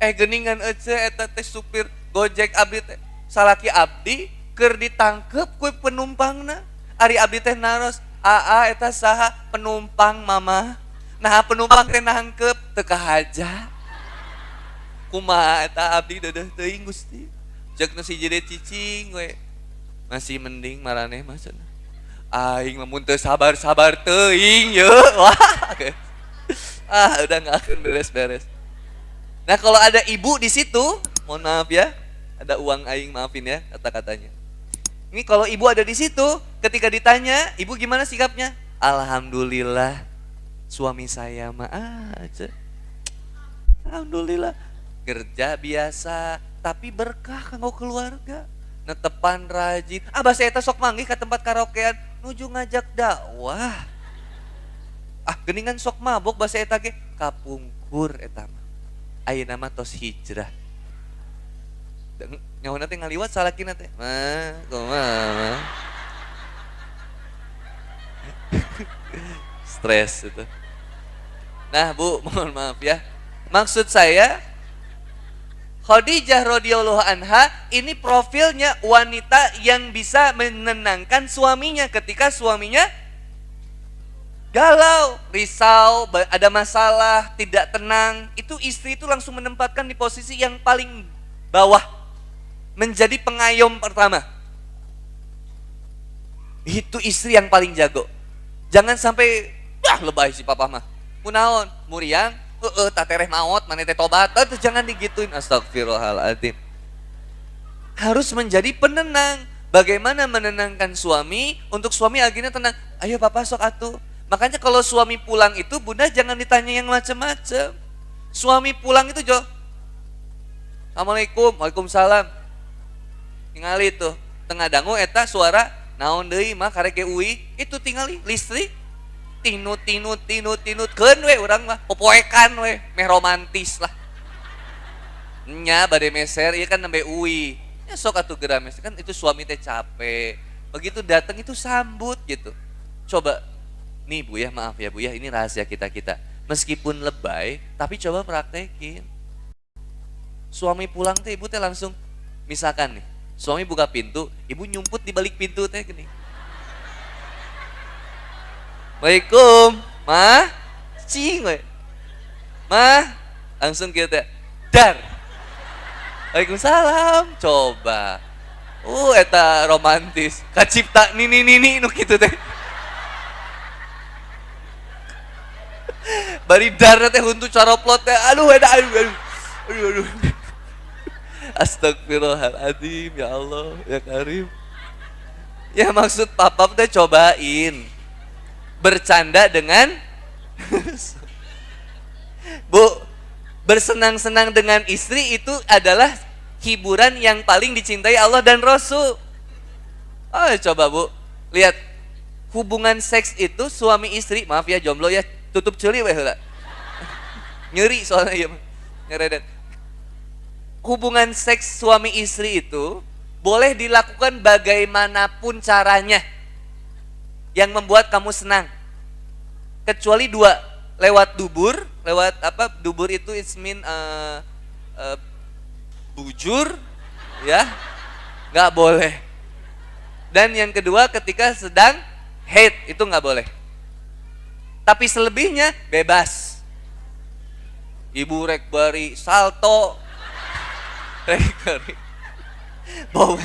Geuningan ece eta teh supir Gojek abdi teh. Salaki abdi keur ditangkep ku penumpangna. Ari abdi teh naros, "Aa eta saha penumpang mama?" Nah penumpang teh nangkep teu kahaja. Kumaha eta abdi deudeuh teuing Gusti. Ceuk nu si jede cicing we. Masih mending maraneh mah cenah. Aing mah mun teu sabar-sabar teuing ye. Wah. Udah nggak akan beres-beres. Nah kalau ada ibu di situ, mohon maaf ya, ada uang aing maafin ya kata-katanya. Ini kalau ibu ada di situ, ketika ditanya, ibu gimana sikapnya? Alhamdulillah, suami saya mah aja. Alhamdulillah, kerja biasa, tapi berkah kanggo keluarga. Netepan rajin. Abah saya sok manggih ke tempat karaokean, nuju ngajak dakwah. Geuningan sok mabok basa eta ge kapungkur eta mah. Ayeuna mah tos hijrah. Nyawana teh ngaliwat salakina teh. Kumaha. Stres itu. Nah, Bu, mohon maaf ya. Maksud saya Khadijah radhiyallahu anha ini profilnya wanita yang bisa menenangkan suaminya ketika suaminya galau, risau, ada masalah, tidak tenang. Itu istri itu langsung menempatkan di posisi yang paling bawah. Menjadi pengayom pertama. Itu istri yang paling jago. Jangan sampai lebay si papa mah. Munaon, muriang, tatereh maot, mana teh tobat. Jangan digituin, astagfirullahaladzim. Harus menjadi penenang. Bagaimana menenangkan suami untuk suami akhirnya tenang. Ayo papa sok atuh. Makanya kalau suami pulang itu bunda jangan ditanya yang macam-macam. Suami pulang itu Assalamualaikum, waalaikumsalam. Tingali tuh tengah dangu eta suara naon deui mah karek uwi itu tingali listrik tinut keun we urang mah popoekan we meh romantis lah nya bade meser ieu kan nembe uwi ya sok atuh geura meser kan itu suami teh capek begitu datang itu sambut gitu. Coba nih Bu ya, maaf ya Bu ya, ini rahasia kita meskipun lebay tapi coba praktekin. Suami pulang teh ibu teh langsung misalkan nih suami buka pintu, ibu nyumput di balik pintu teh gini. Waalaikum, mah, cing we. Mah, langsung kita dar. Waalaikumsalam, coba. Eta romantis. Kacipta nini nu kitu teh. Bari dar teh huntu caroplot teh. Aduh. Astagfirullahaladzim, ya Allah, ya Karim. Ya maksud papa teh cobain bercanda dengan Bu, Bersenang-senang dengan istri itu adalah hiburan yang paling dicintai Allah dan Rasul. Oh, coba Bu, lihat hubungan seks itu suami istri, maaf ya jomblo ya, tutup celi weh heula. Nyeri soalnya ya, ngeredet. Hubungan seks suami istri itu boleh dilakukan bagaimanapun caranya yang membuat kamu senang. Kecuali dua, lewat dubur, lewat apa? Dubur itu it mean bujur, ya, nggak boleh. Dan yang kedua ketika sedang haid itu nggak boleh. Tapi selebihnya bebas. Ibu rek bari salto, rek bari, bau,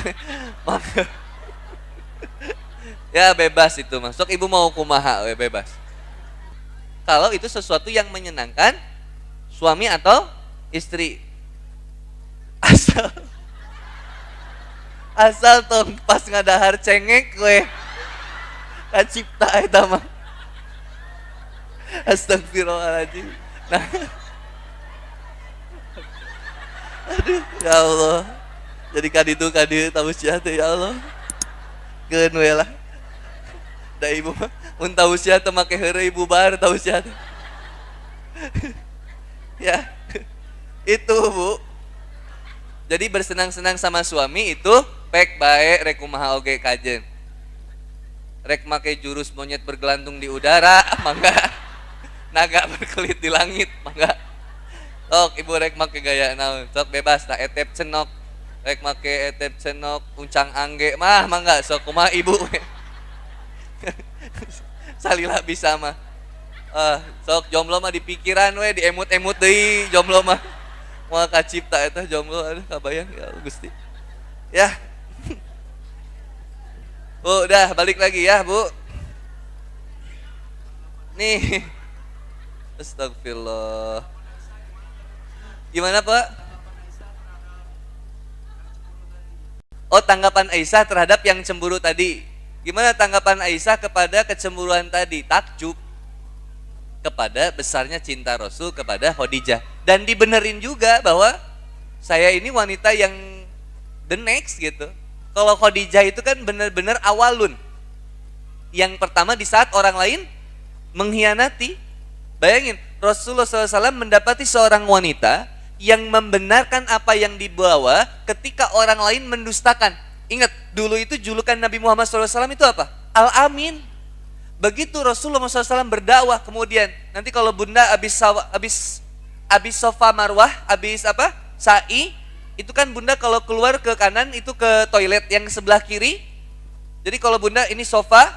ya bebas itu masuk. Ibu mau kumaha, bebas. Kalau itu sesuatu yang menyenangkan suami atau istri, asal tong pas ngadahar cengek we kacipta eta mah. Astagfirullahaladzim. Nah, aduh ya Allah, jadi kaditu tausiah teh ya Allah, geun we lah da ibu mah mun tausiah teh make heureuy bubar tausiah teh. Ya itu Bu, jadi bersenang-senang sama suami itu pek bae rek kumaha oge kajen. Rek make jurus monyet bergelantung di udara mangga, naga berkelit di langit mangga. Sok ibu rek make gaya naon, sok bebas tak etep cenok, rek make etep cenok uncang angge mah mangga sok kumaha ibu. Salila bisa mah. Sok jomblo mah di pikiran we, diemut-emut deui jomblo mah. Moal kacipta eta jomblo, aduh kabayang ya Allah Gusti. Ya. Bu, udah balik lagi ya, Bu. Nih. Astagfirullah. Gimana, Pak? Oh, tanggapan Aisyah terhadap yang cemburu tadi. Gimana tanggapan Aisyah kepada kecemburuan tadi? Takjub kepada besarnya cinta Rasul kepada Khadijah. Dan dibenerin juga bahwa saya ini wanita yang the next gitu. Kalau Khadijah itu kan benar-benar awalun. Yang pertama di saat orang lain mengkhianati. Bayangin, Rasulullah SAW mendapati seorang wanita yang membenarkan apa yang dibawa ketika orang lain mendustakan. Ingat, dulu itu julukan Nabi Muhammad SAW itu apa? Al-Amin. Begitu Rasulullah SAW berdakwah, kemudian nanti kalau bunda habis Safa Marwah, habis apa? Sa'i, itu kan bunda kalau keluar ke kanan itu ke toilet yang sebelah kiri. Jadi kalau bunda ini Safa,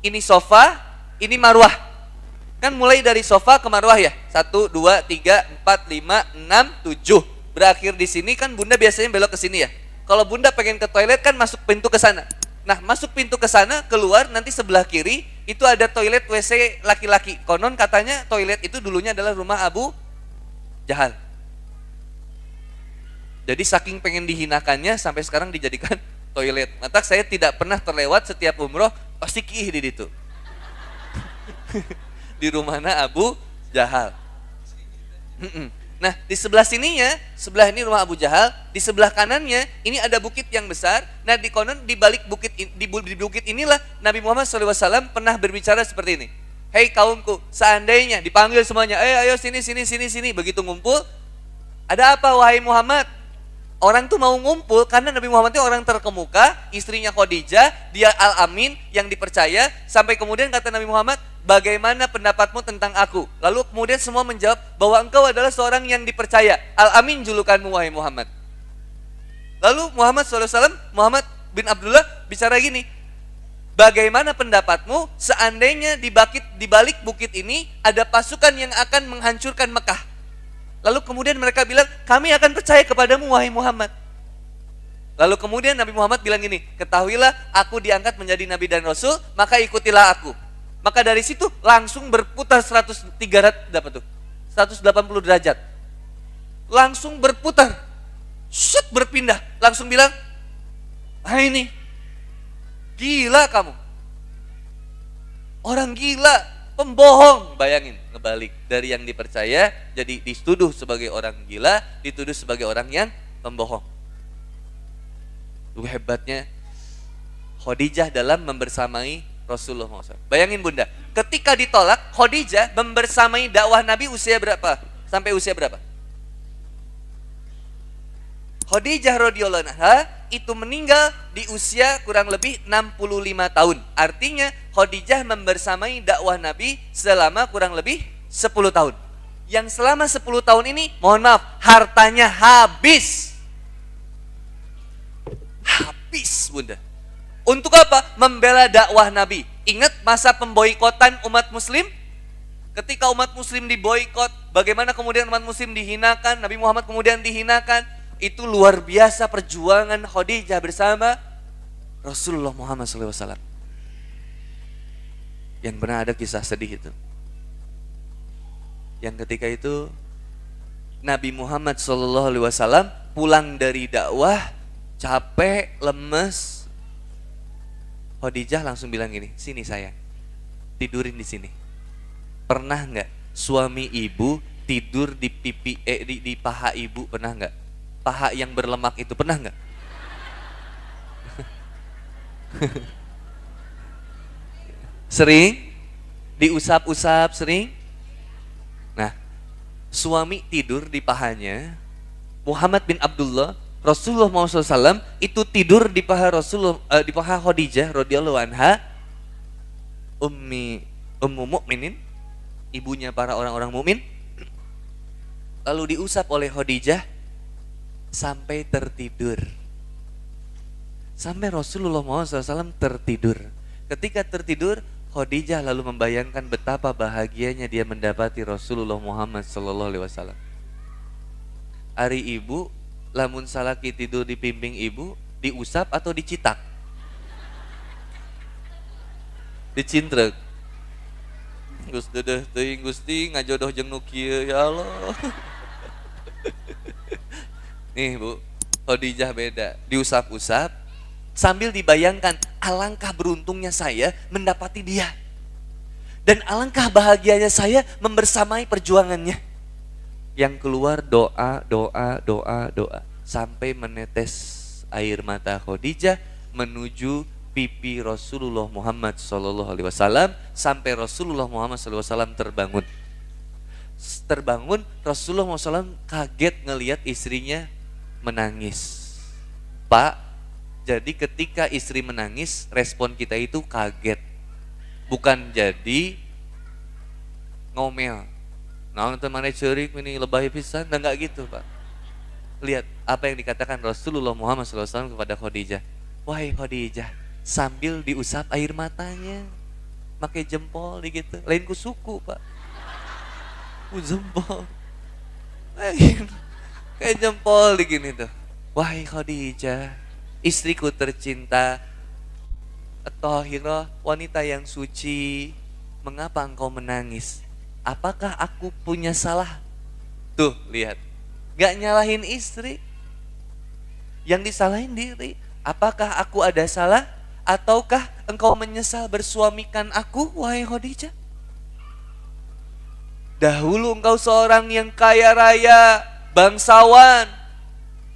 ini Marwah. Kan mulai dari Safa ke Marwah ya. 1, 2, 3, 4, 5, 6, 7. Berakhir di sini kan bunda biasanya belok ke sini ya. Kalau bunda pengen ke toilet kan masuk pintu ke sana. Nah, masuk pintu ke sana, keluar nanti sebelah kiri itu ada toilet WC laki-laki. Konon katanya toilet itu dulunya adalah rumah Abu Jahal. Jadi saking pengen dihinakannya sampai sekarang dijadikan toilet. Maka saya tidak pernah terlewat setiap umroh pasti kiih di situ. Di rumahnya Abu Jahal. Nah, di sebelah sininya, sebelah ini rumah Abu Jahal, di sebelah kanannya ini ada bukit yang besar. Nah, di konon di balik bukit di bukit inilah Nabi Muhammad SAW pernah berbicara seperti ini. Hei kaumku, seandainya dipanggil semuanya, ayo sini, begitu ngumpul, ada apa wahai Muhammad? Orang tuh mau ngumpul karena Nabi Muhammad itu orang terkemuka, istrinya Khadijah, dia Al-Amin yang dipercaya, sampai kemudian kata Nabi Muhammad, bagaimana pendapatmu tentang aku? Lalu kemudian semua menjawab bahwa engkau adalah seorang yang dipercaya. Al-Amin julukanmu wahai Muhammad. Lalu Muhammad SAW, Muhammad bin Abdullah bicara gini, bagaimana pendapatmu seandainya di balik bukit ini ada pasukan yang akan menghancurkan Mekah? Lalu kemudian mereka bilang, kami akan percaya kepadamu wahai Muhammad. Lalu kemudian Nabi Muhammad bilang gini, ketahuilah aku diangkat menjadi Nabi dan Rasul, maka ikutilah aku. Maka dari situ langsung berputar 180 derajat. Langsung berputar. Shut, berpindah. Langsung bilang, ini, gila kamu. Orang gila. pembohong. Bayangin, ngebalik. Dari yang dipercaya, jadi dituduh sebagai orang gila, dituduh sebagai orang yang pembohong. Itu hebatnya Khadijah dalam membersamai Rasulullah SAW. Bayangin bunda, ketika ditolak, Khadijah membersamai dakwah Nabi usia berapa? Sampai usia berapa? Khadijah radhiyallahu anha itu meninggal di usia kurang lebih 65 tahun. Artinya Khadijah membersamai dakwah Nabi selama kurang lebih 10 tahun. Yang selama 10 tahun ini, mohon maaf, hartanya habis. Habis bunda. Untuk apa? Membela dakwah Nabi. Ingat masa pemboikotan umat muslim? Ketika umat muslim diboikot, bagaimana kemudian umat muslim dihinakan, Nabi Muhammad kemudian dihinakan. Itu luar biasa perjuangan Khadijah bersama Rasulullah Muhammad SAW. Yang pernah ada kisah sedih itu. Yang ketika itu Nabi Muhammad SAW pulang dari dakwah, capek, lemes. Khadijah langsung bilang gini, sini sayang, tidurin di sini. Pernah nggak suami ibu tidur di pipi di paha ibu? Pernah nggak? Paha yang berlemak itu pernah nggak? Sering? Diusap-usap sering? Nah, suami tidur di pahanya. Muhammad bin Abdullah, Rasulullah SAW itu tidur di paha Rasulullah, di paha Khadijah radhiyallahu anha, ummu mukminin, ibunya para orang-orang mukmin. Lalu diusap oleh Khadijah sampai tertidur. Sampai Rasulullah SAW tertidur. Ketika tertidur, Khadijah lalu membayangkan betapa bahagianya dia mendapati Rasulullah Muhammad SAW. Ari ibu, lamun salaki tidur di pimping ibu, diusap atau dicitak? Dicintrek. Gus dedeh teuing Gusti ngajodoh jeung nu kieu ya Allah. Nih bu, Khadijah beda, diusap-usap sambil dibayangkan alangkah beruntungnya saya mendapati dia. Dan alangkah bahagianya saya membersamai perjuangannya. Yang keluar doa, doa, doa, doa. Sampai menetes air mata Khadijah menuju pipi Rasulullah Muhammad SAW. Sampai Rasulullah Muhammad SAW terbangun. Terbangun, Rasulullah SAW kaget ngelihat istrinya menangis. Pak, jadi ketika istri menangis, respon kita itu kaget. Bukan jadi ngomel. Nah, teman cerik ini lebay pisan, enggak gitu, Pak. Lihat apa yang dikatakan Rasulullah Muhammad SAW kepada Khadijah. Wahai Khadijah, sambil diusap air matanya, pakai jempol gitu. Lain ku suku, Pak. Jempol. Kayak jempol gini tuh. Wahai Khadijah, istriku tercinta, At-Thahirah, wanita yang suci, mengapa engkau menangis? Apakah aku punya salah? Tuh, lihat. Gak nyalahin istri. Yang disalahin diri. Apakah aku ada salah? Ataukah engkau menyesal bersuamikan aku, wahai Khadijah? Dahulu engkau seorang yang kaya raya, bangsawan,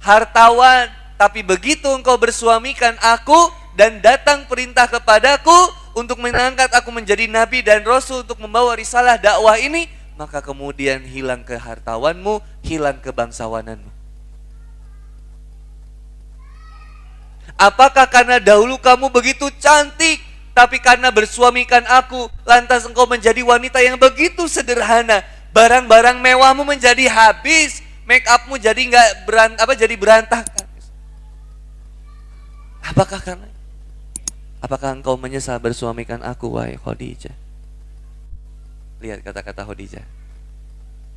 hartawan, tapi begitu engkau bersuamikan aku dan datang perintah kepadaku untuk mengangkat aku menjadi nabi dan rasul untuk membawa risalah dakwah ini, maka kemudian hilang kehartawanmu, hilang kebangsawananmu. Apakah karena dahulu kamu begitu cantik, tapi karena bersuamikan aku, lantas engkau menjadi wanita yang begitu sederhana, barang-barang mewahmu menjadi habis, make upmu jadi jadi berantakan. Apakah engkau menyesal bersuamikan aku, wahai Khadijah? Lihat kata-kata Khadijah.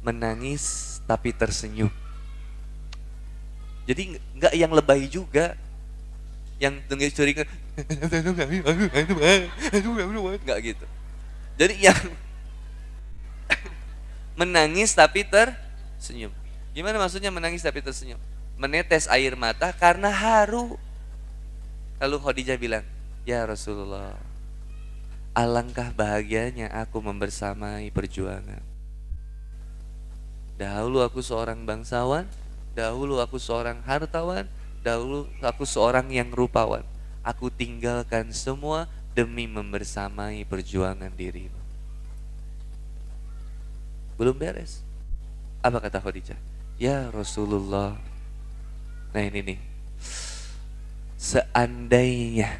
Menangis tapi tersenyum. Jadi enggak yang lebay juga. Yang dengar curiga enggak gitu. Jadi yang menangis tapi tersenyum. Gimana maksudnya menangis tapi tersenyum? Menetes air mata karena haru. Lalu Khadijah bilang, ya Rasulullah, alangkah bahagianya aku membersamai perjuangan. Dahulu aku seorang bangsawan, dahulu aku seorang hartawan, dahulu aku seorang yang rupawan. Aku tinggalkan semua demi membersamai perjuangan dirimu. Belum beres. Apa kata Khadijah? Ya Rasulullah. Nah ini nih. Seandainya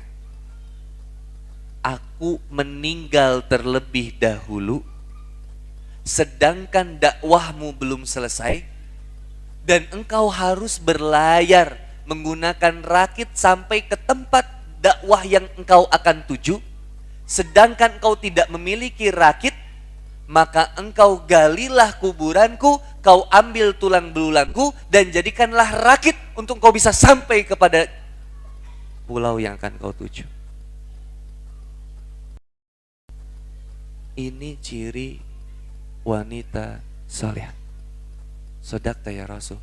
aku meninggal terlebih dahulu, sedangkan dakwahmu belum selesai, dan engkau harus berlayar menggunakan rakit sampai ke tempat dakwah yang engkau akan tuju, sedangkan engkau tidak memiliki rakit, maka engkau galilah kuburanku, kau ambil tulang belulangku, dan jadikanlah rakit untuk kau bisa sampai kepada pulau yang akan kau tuju. Ini ciri wanita saleh. Sodakta ya Rasul.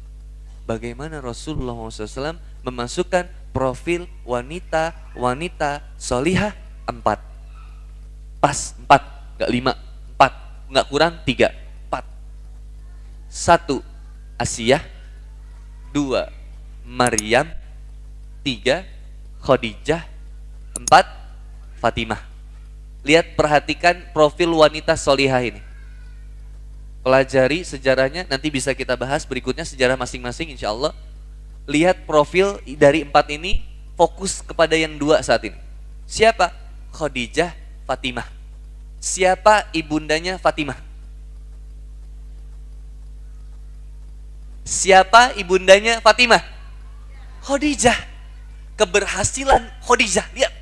Bagaimana Rasulullah SAW memasukkan profil wanita solihah 4. Pas 4, gak 5, 4, gak kurang 3, 4. 1 Asiyah, 2 Maryam, 3 Khadijah, 4 Fatimah. Lihat, perhatikan profil wanita solihah ini. Pelajari sejarahnya, nanti bisa kita bahas berikutnya sejarah masing-masing insya Allah. Lihat profil dari 4 ini, fokus kepada yang 2 saat ini. Siapa? Khadijah, Fatimah. Siapa ibundanya Fatimah? Siapa ibundanya Fatimah? Khadijah. Keberhasilan Khadijah, lihat.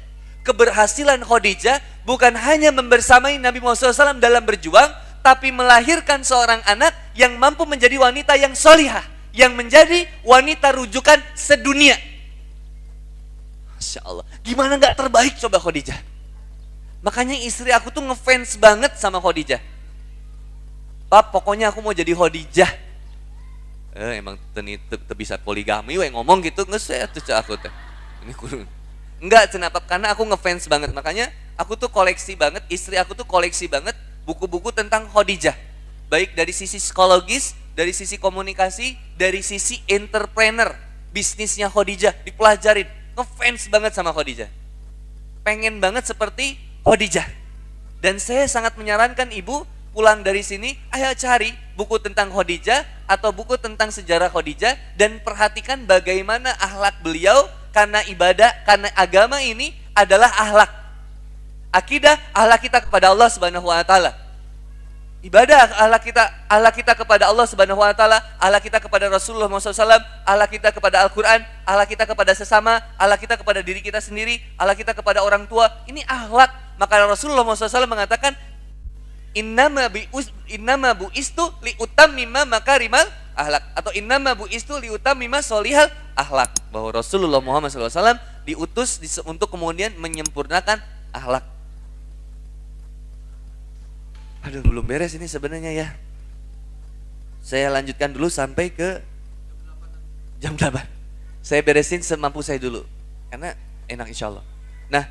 Keberhasilan Khadijah bukan hanya membersamai Nabi Muhammad SAW dalam berjuang, tapi melahirkan seorang anak yang mampu menjadi wanita yang solihah, yang menjadi wanita rujukan sedunia. Masya Allah, gimana gak terbaik coba Khadijah. Makanya istri aku tuh ngefans banget sama Khadijah. Pap, pokoknya aku mau jadi Khadijah. Emang bisa poligami we ngomong gitu, nggak tuh aku teh. Ini kurun. Enggak, kenapa? Karena aku ngefans banget. Makanya aku tuh koleksi banget, istri aku tuh koleksi banget buku-buku tentang Khadijah. Baik dari sisi psikologis, dari sisi komunikasi, dari sisi entrepreneur, bisnisnya Khadijah dipelajarin. Ngefans banget sama Khadijah. Pengen banget seperti Khadijah. Dan saya sangat menyarankan ibu pulang dari sini, ayo cari buku tentang Khadijah atau buku tentang sejarah Khadijah dan perhatikan bagaimana akhlak beliau, karena ibadah, karena agama ini adalah akhlak. Akidah, akhlak kita kepada Allah Subhanahu wa taala. Ibadah, akhlak kita kepada Allah Subhanahu wa taala, akhlak kita kepada Rasulullah SAW, akhlak kita kepada Al-Qur'an, akhlak kita kepada sesama, akhlak kita kepada diri kita sendiri, akhlak kita kepada orang tua. Ini akhlak. Maka Rasulullah SAW mengatakan, innama bu'istu liutammima makarimal akhlak, atau innama bu'istu liutammima solihal akhlak, bahwa Rasulullah Muhammad SAW diutus untuk kemudian menyempurnakan akhlak. Aduh, belum beres ini sebenarnya ya. Saya lanjutkan dulu sampai ke jam 8. Saya beresin semampu saya dulu, karena enak insya Allah. Nah,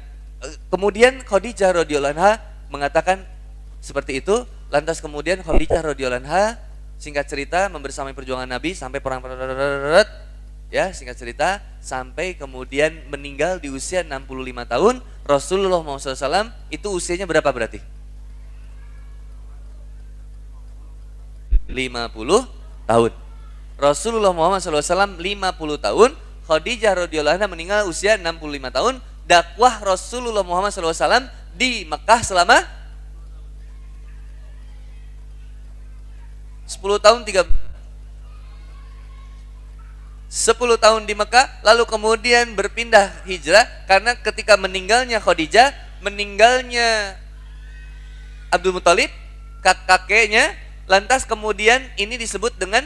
kemudian Khadijah radhiyallahu anha mengatakan seperti itu. Lantas kemudian Khadijah radhiyallahu anha, singkat cerita, membersamai perjuangan Nabi sampai perang, ya singkat cerita, sampai kemudian meninggal di usia 65 tahun. Rasulullah SAW itu usianya berapa berarti? 50 tahun. Rasulullah Muhammad SAW 50 tahun, Khadijah radhiyallahu anha meninggal usia 65 tahun. Dakwah Rasulullah Muhammad SAW di Mekah selama 10 tahun 10 tahun di Mekah, lalu kemudian berpindah hijrah karena ketika meninggalnya Khadijah, meninggalnya Abdul Muthalib, kakeknya, lantas kemudian ini disebut dengan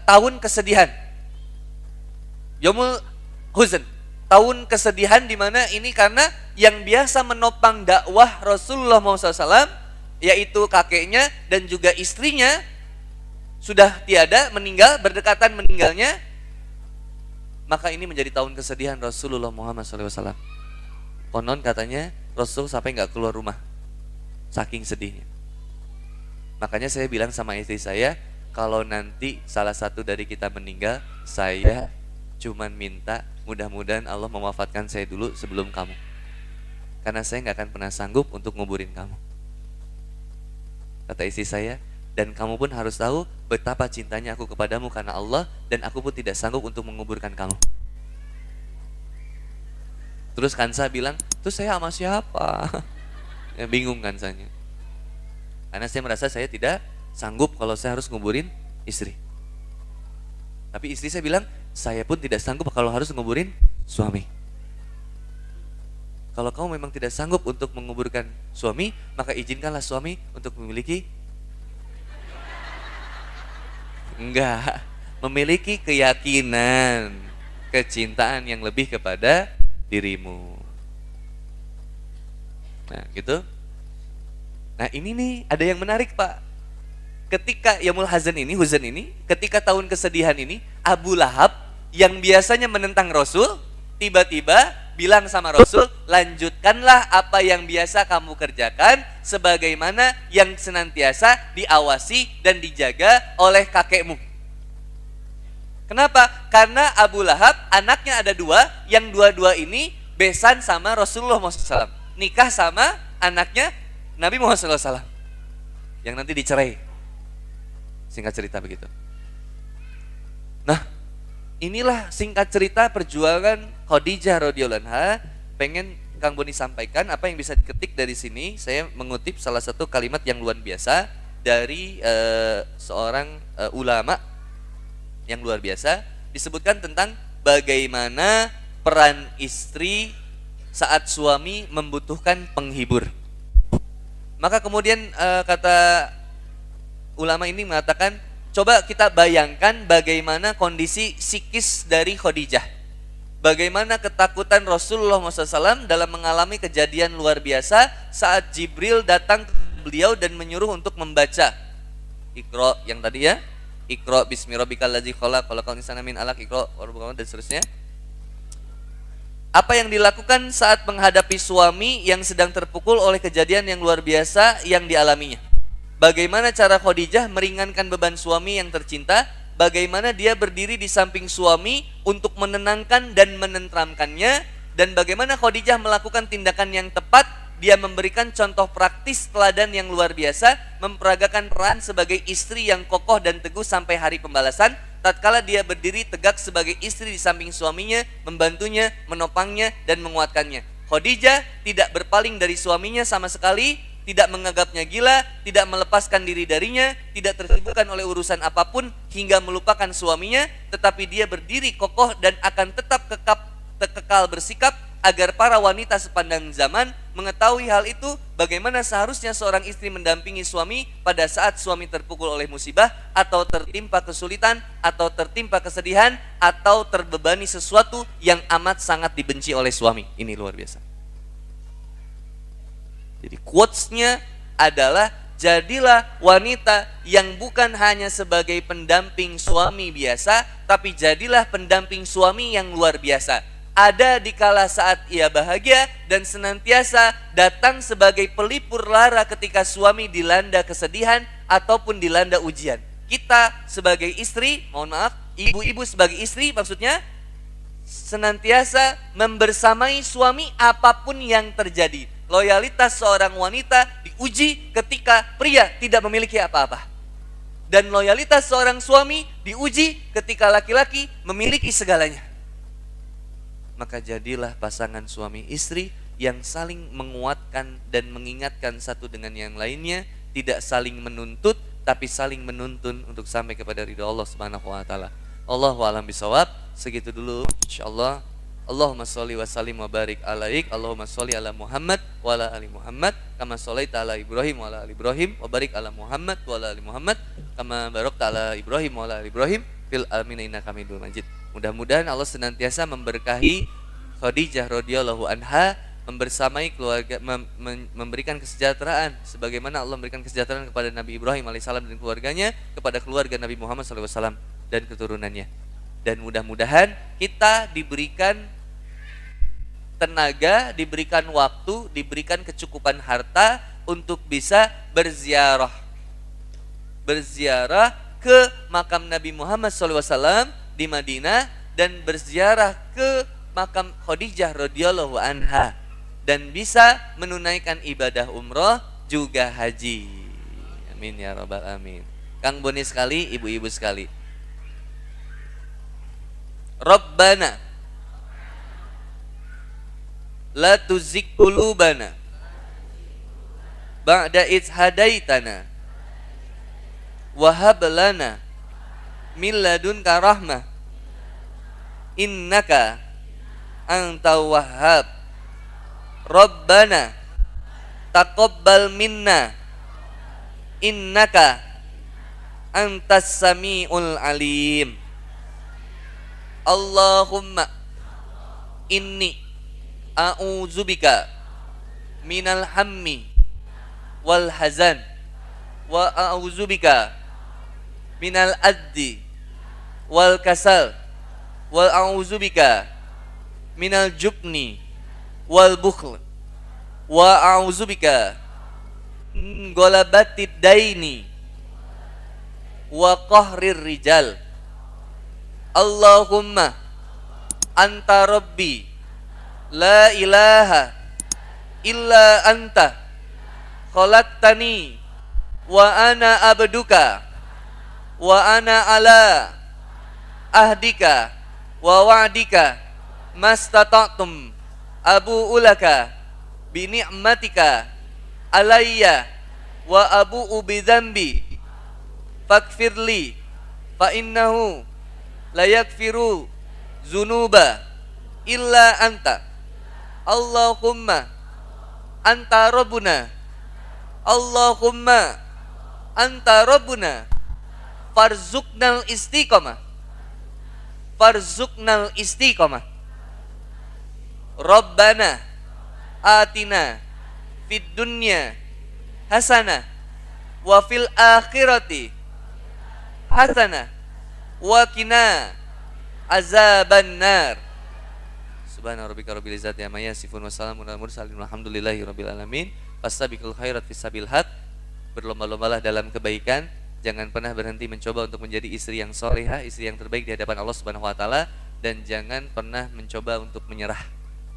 tahun kesedihan, Yaumul Huzn, tahun kesedihan, di mana ini karena yang biasa menopang dakwah Rasulullah SAW, yaitu kakeknya dan juga istrinya, sudah tiada, meninggal, berdekatan meninggalnya. Maka ini menjadi tahun kesedihan Rasulullah Muhammad SAW. Konon katanya Rasul sampai nggak keluar rumah, saking sedihnya. Makanya saya bilang sama istri saya, kalau nanti salah satu dari kita meninggal, saya cuman minta mudah-mudahan Allah mewafatkan saya dulu sebelum kamu. Karena saya nggak akan pernah sanggup untuk nguburin kamu. Kata istri saya, dan kamu pun harus tahu betapa cintanya aku kepadamu karena Allah, dan aku pun tidak sanggup untuk menguburkan kamu. Terus Kansa bilang, terus saya sama siapa? Ya, bingung Kansanya. Karena saya merasa saya tidak sanggup kalau saya harus nguburin istri. Tapi istri saya bilang, saya pun tidak sanggup kalau harus nguburin suami. Kalau kamu memang tidak sanggup untuk menguburkan suami, maka izinkanlah suami untuk memiliki memiliki keyakinan, kecintaan yang lebih kepada dirimu. Nah, gitu. Nah, ini nih ada yang menarik, Pak. Ketika Yaumul Huzn ini, ketika tahun kesedihan ini, Abu Lahab yang biasanya menentang Rasul, tiba-tiba bilang sama Rasul, lanjutkanlah apa yang biasa kamu kerjakan sebagaimana yang senantiasa diawasi dan dijaga oleh kakekmu. Kenapa? Karena Abu Lahab anaknya ada dua, yang dua-dua ini besan sama Rasulullah SAW, nikah sama anaknya Nabi Muhammad SAW, yang nanti dicerai. Singkat cerita begitu. Nah, inilah singkat cerita perjuangan Khadijah radhiyallahu anha. Pengen Kang Boni sampaikan apa yang bisa diketik dari sini. Saya mengutip salah satu kalimat yang luar biasa dari seorang ulama yang luar biasa. Disebutkan tentang bagaimana peran istri saat suami membutuhkan penghibur. Maka kemudian kata ulama ini mengatakan, coba kita bayangkan bagaimana kondisi psikis dari Khadijah. Bagaimana ketakutan Rasulullah SAW dalam mengalami kejadian luar biasa saat Jibril datang ke beliau dan menyuruh untuk membaca Iqra yang tadi ya, Iqra bismi rabbikal ladzi khalaq, khalaqal insana min 'alaq, Iqra dan seterusnya. Apa yang dilakukan saat menghadapi suami yang sedang terpukul oleh kejadian yang luar biasa yang dialaminya. Bagaimana cara Khadijah meringankan beban suami yang tercinta, bagaimana dia berdiri di samping suami untuk menenangkan dan menenteramkannya, dan bagaimana Khadijah melakukan tindakan yang tepat. Dia memberikan contoh praktis teladan yang luar biasa, memperagakan peran sebagai istri yang kokoh dan teguh sampai hari pembalasan, tatkala dia berdiri tegak sebagai istri di samping suaminya, membantunya, menopangnya, dan menguatkannya. Khadijah tidak berpaling dari suaminya sama sekali, tidak menganggapnya gila, tidak melepaskan diri darinya, tidak tersibukkan oleh urusan apapun hingga melupakan suaminya, tetapi dia berdiri kokoh dan akan tetap kekal bersikap agar para wanita sepandang zaman mengetahui hal itu, bagaimana seharusnya seorang istri mendampingi suami pada saat suami terpukul oleh musibah atau tertimpa kesulitan atau tertimpa kesedihan atau terbebani sesuatu yang amat sangat dibenci oleh suami. Ini luar biasa. Jadi quotes-nya adalah, jadilah wanita yang bukan hanya sebagai pendamping suami biasa, tapi jadilah pendamping suami yang luar biasa. Ada di kala saat ia bahagia dan senantiasa datang sebagai pelipur lara ketika suami dilanda kesedihan ataupun dilanda ujian. Kita sebagai istri, mohon maaf, ibu-ibu sebagai istri maksudnya, senantiasa membersamai suami apapun yang terjadi. Loyalitas seorang wanita diuji ketika pria tidak memiliki apa-apa. Dan loyalitas seorang suami diuji ketika laki-laki memiliki segalanya. Maka jadilah pasangan suami istri yang saling menguatkan dan mengingatkan satu dengan yang lainnya, tidak saling menuntut tapi saling menuntun untuk sampai kepada ridha Allah Subhanahu wa taala. Allahu a'lam bishawab. Segitu dulu insyaallah. Allahumma sholli wa sallim wa barik alaik. Allahumma sholli ala Muhammad wa ala ali Muhammad kama sholaita ala Ibrahim wa ala ali Ibrahim wa barik ala Muhammad wa ala ali Muhammad kama barakta ala Ibrahim wa ala ali Ibrahim fil alamin innaka Hamidum Majid. Mudah-mudahan Allah senantiasa memberkahi Khadijah radhiyallahu anha, membersamai keluarga, memberikan kesejahteraan sebagaimana Allah memberikan kesejahteraan kepada Nabi Ibrahim alaihissalam dan keluarganya, kepada keluarga Nabi Muhammad SAW dan keturunannya. Dan mudah-mudahan kita diberikan tenaga, diberikan waktu, diberikan kecukupan harta untuk bisa berziarah. Berziarah ke makam Nabi Muhammad SAW di Madinah dan berziarah ke makam Khadijah radhiyallahu anha dan bisa menunaikan ibadah umroh juga haji. Amin ya rabbal alamin. Kang Boni sekali, ibu-ibu sekali. Rabbana la tuzigh qulubana ba'da idh hadaitana wa hab lana min ladunka rahmah innaka antal wahhab. Rabbana taqabbal minna innaka antas samiul alim. Allahumma inni a'udzubika minal hammi wal hazan wa a'udzubika minal addi wal kasal wa a'udzubika minal jubni wal bukhl wa a'udzubika min galabatid daini wa qahrir rijal. Allahumma anta rabbi la ilaha illa anta khalaqtani wa ana abduka wa ana ala ahdika wa wa'dika mastata'tum abu'u laka bi ni'matika alayya wa abu'u bi dzambi faghfirli fa innahu la yaghfiru dzunuba illa anta. Allahumma anta rabbuna Allahumma anta rabbuna farzuqnal istiqamah farzuqnal istiqamah. Rabbana atina fid dunya hasanah wa fil akhirati hasanah wa qina azaban nar. Subhana rabbika rabbil izzati amma yasifun wa salamun alal mursalin walhamdulillahi rabbil alamin. Fastabiqul khairat fisabil haq. Berlomba-lombalah dalam kebaikan, jangan pernah berhenti mencoba untuk menjadi istri yang solehah, istri yang terbaik di hadapan Allah Subhanahu wa taala, dan jangan pernah mencoba untuk menyerah.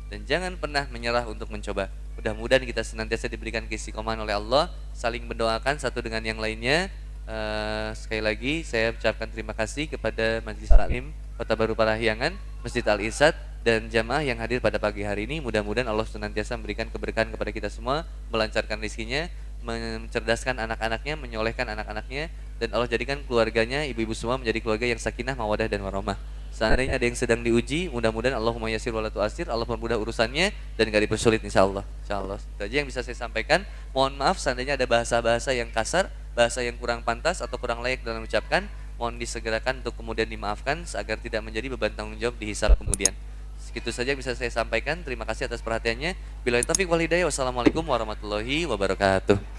Dan jangan pernah menyerah untuk mencoba. Mudah-mudahan kita senantiasa diberikan keistiqomahan oleh Allah, saling mendoakan satu dengan yang lainnya. Sekali lagi saya ucapkan terima kasih kepada Majelis Taklim Kota Baru Parahyangan, Masjid Al-Irsyad, dan jamaah yang hadir pada pagi hari ini. Mudah-mudahan Allah senantiasa memberikan keberkahan kepada kita semua, melancarkan rezekinya, mencerdaskan anak-anaknya, menyolehkan anak-anaknya, dan Allah jadikan keluarganya, ibu-ibu semua menjadi keluarga yang sakinah, mawadah, dan warahmah. Seandainya ada yang sedang diuji, mudah-mudahan Allahumma yassir wa la tu'assir, Allah mempermudah urusannya dan gak dipersulit insyaallah. Insyaallah. Itu aja yang bisa saya sampaikan. Mohon maaf seandainya ada bahasa-bahasa yang kasar, bahasa yang kurang pantas atau kurang layak dalam ucapkan. Mohon disegerakan untuk kemudian dimaafkan agar tidak menjadi beban tanggung jawab di hisab kemudian. Segitu saja bisa saya sampaikan. Terima kasih atas perhatiannya. Billahi taufiq wal hidayah. Wassalamualaikum warahmatullahi wabarakatuh.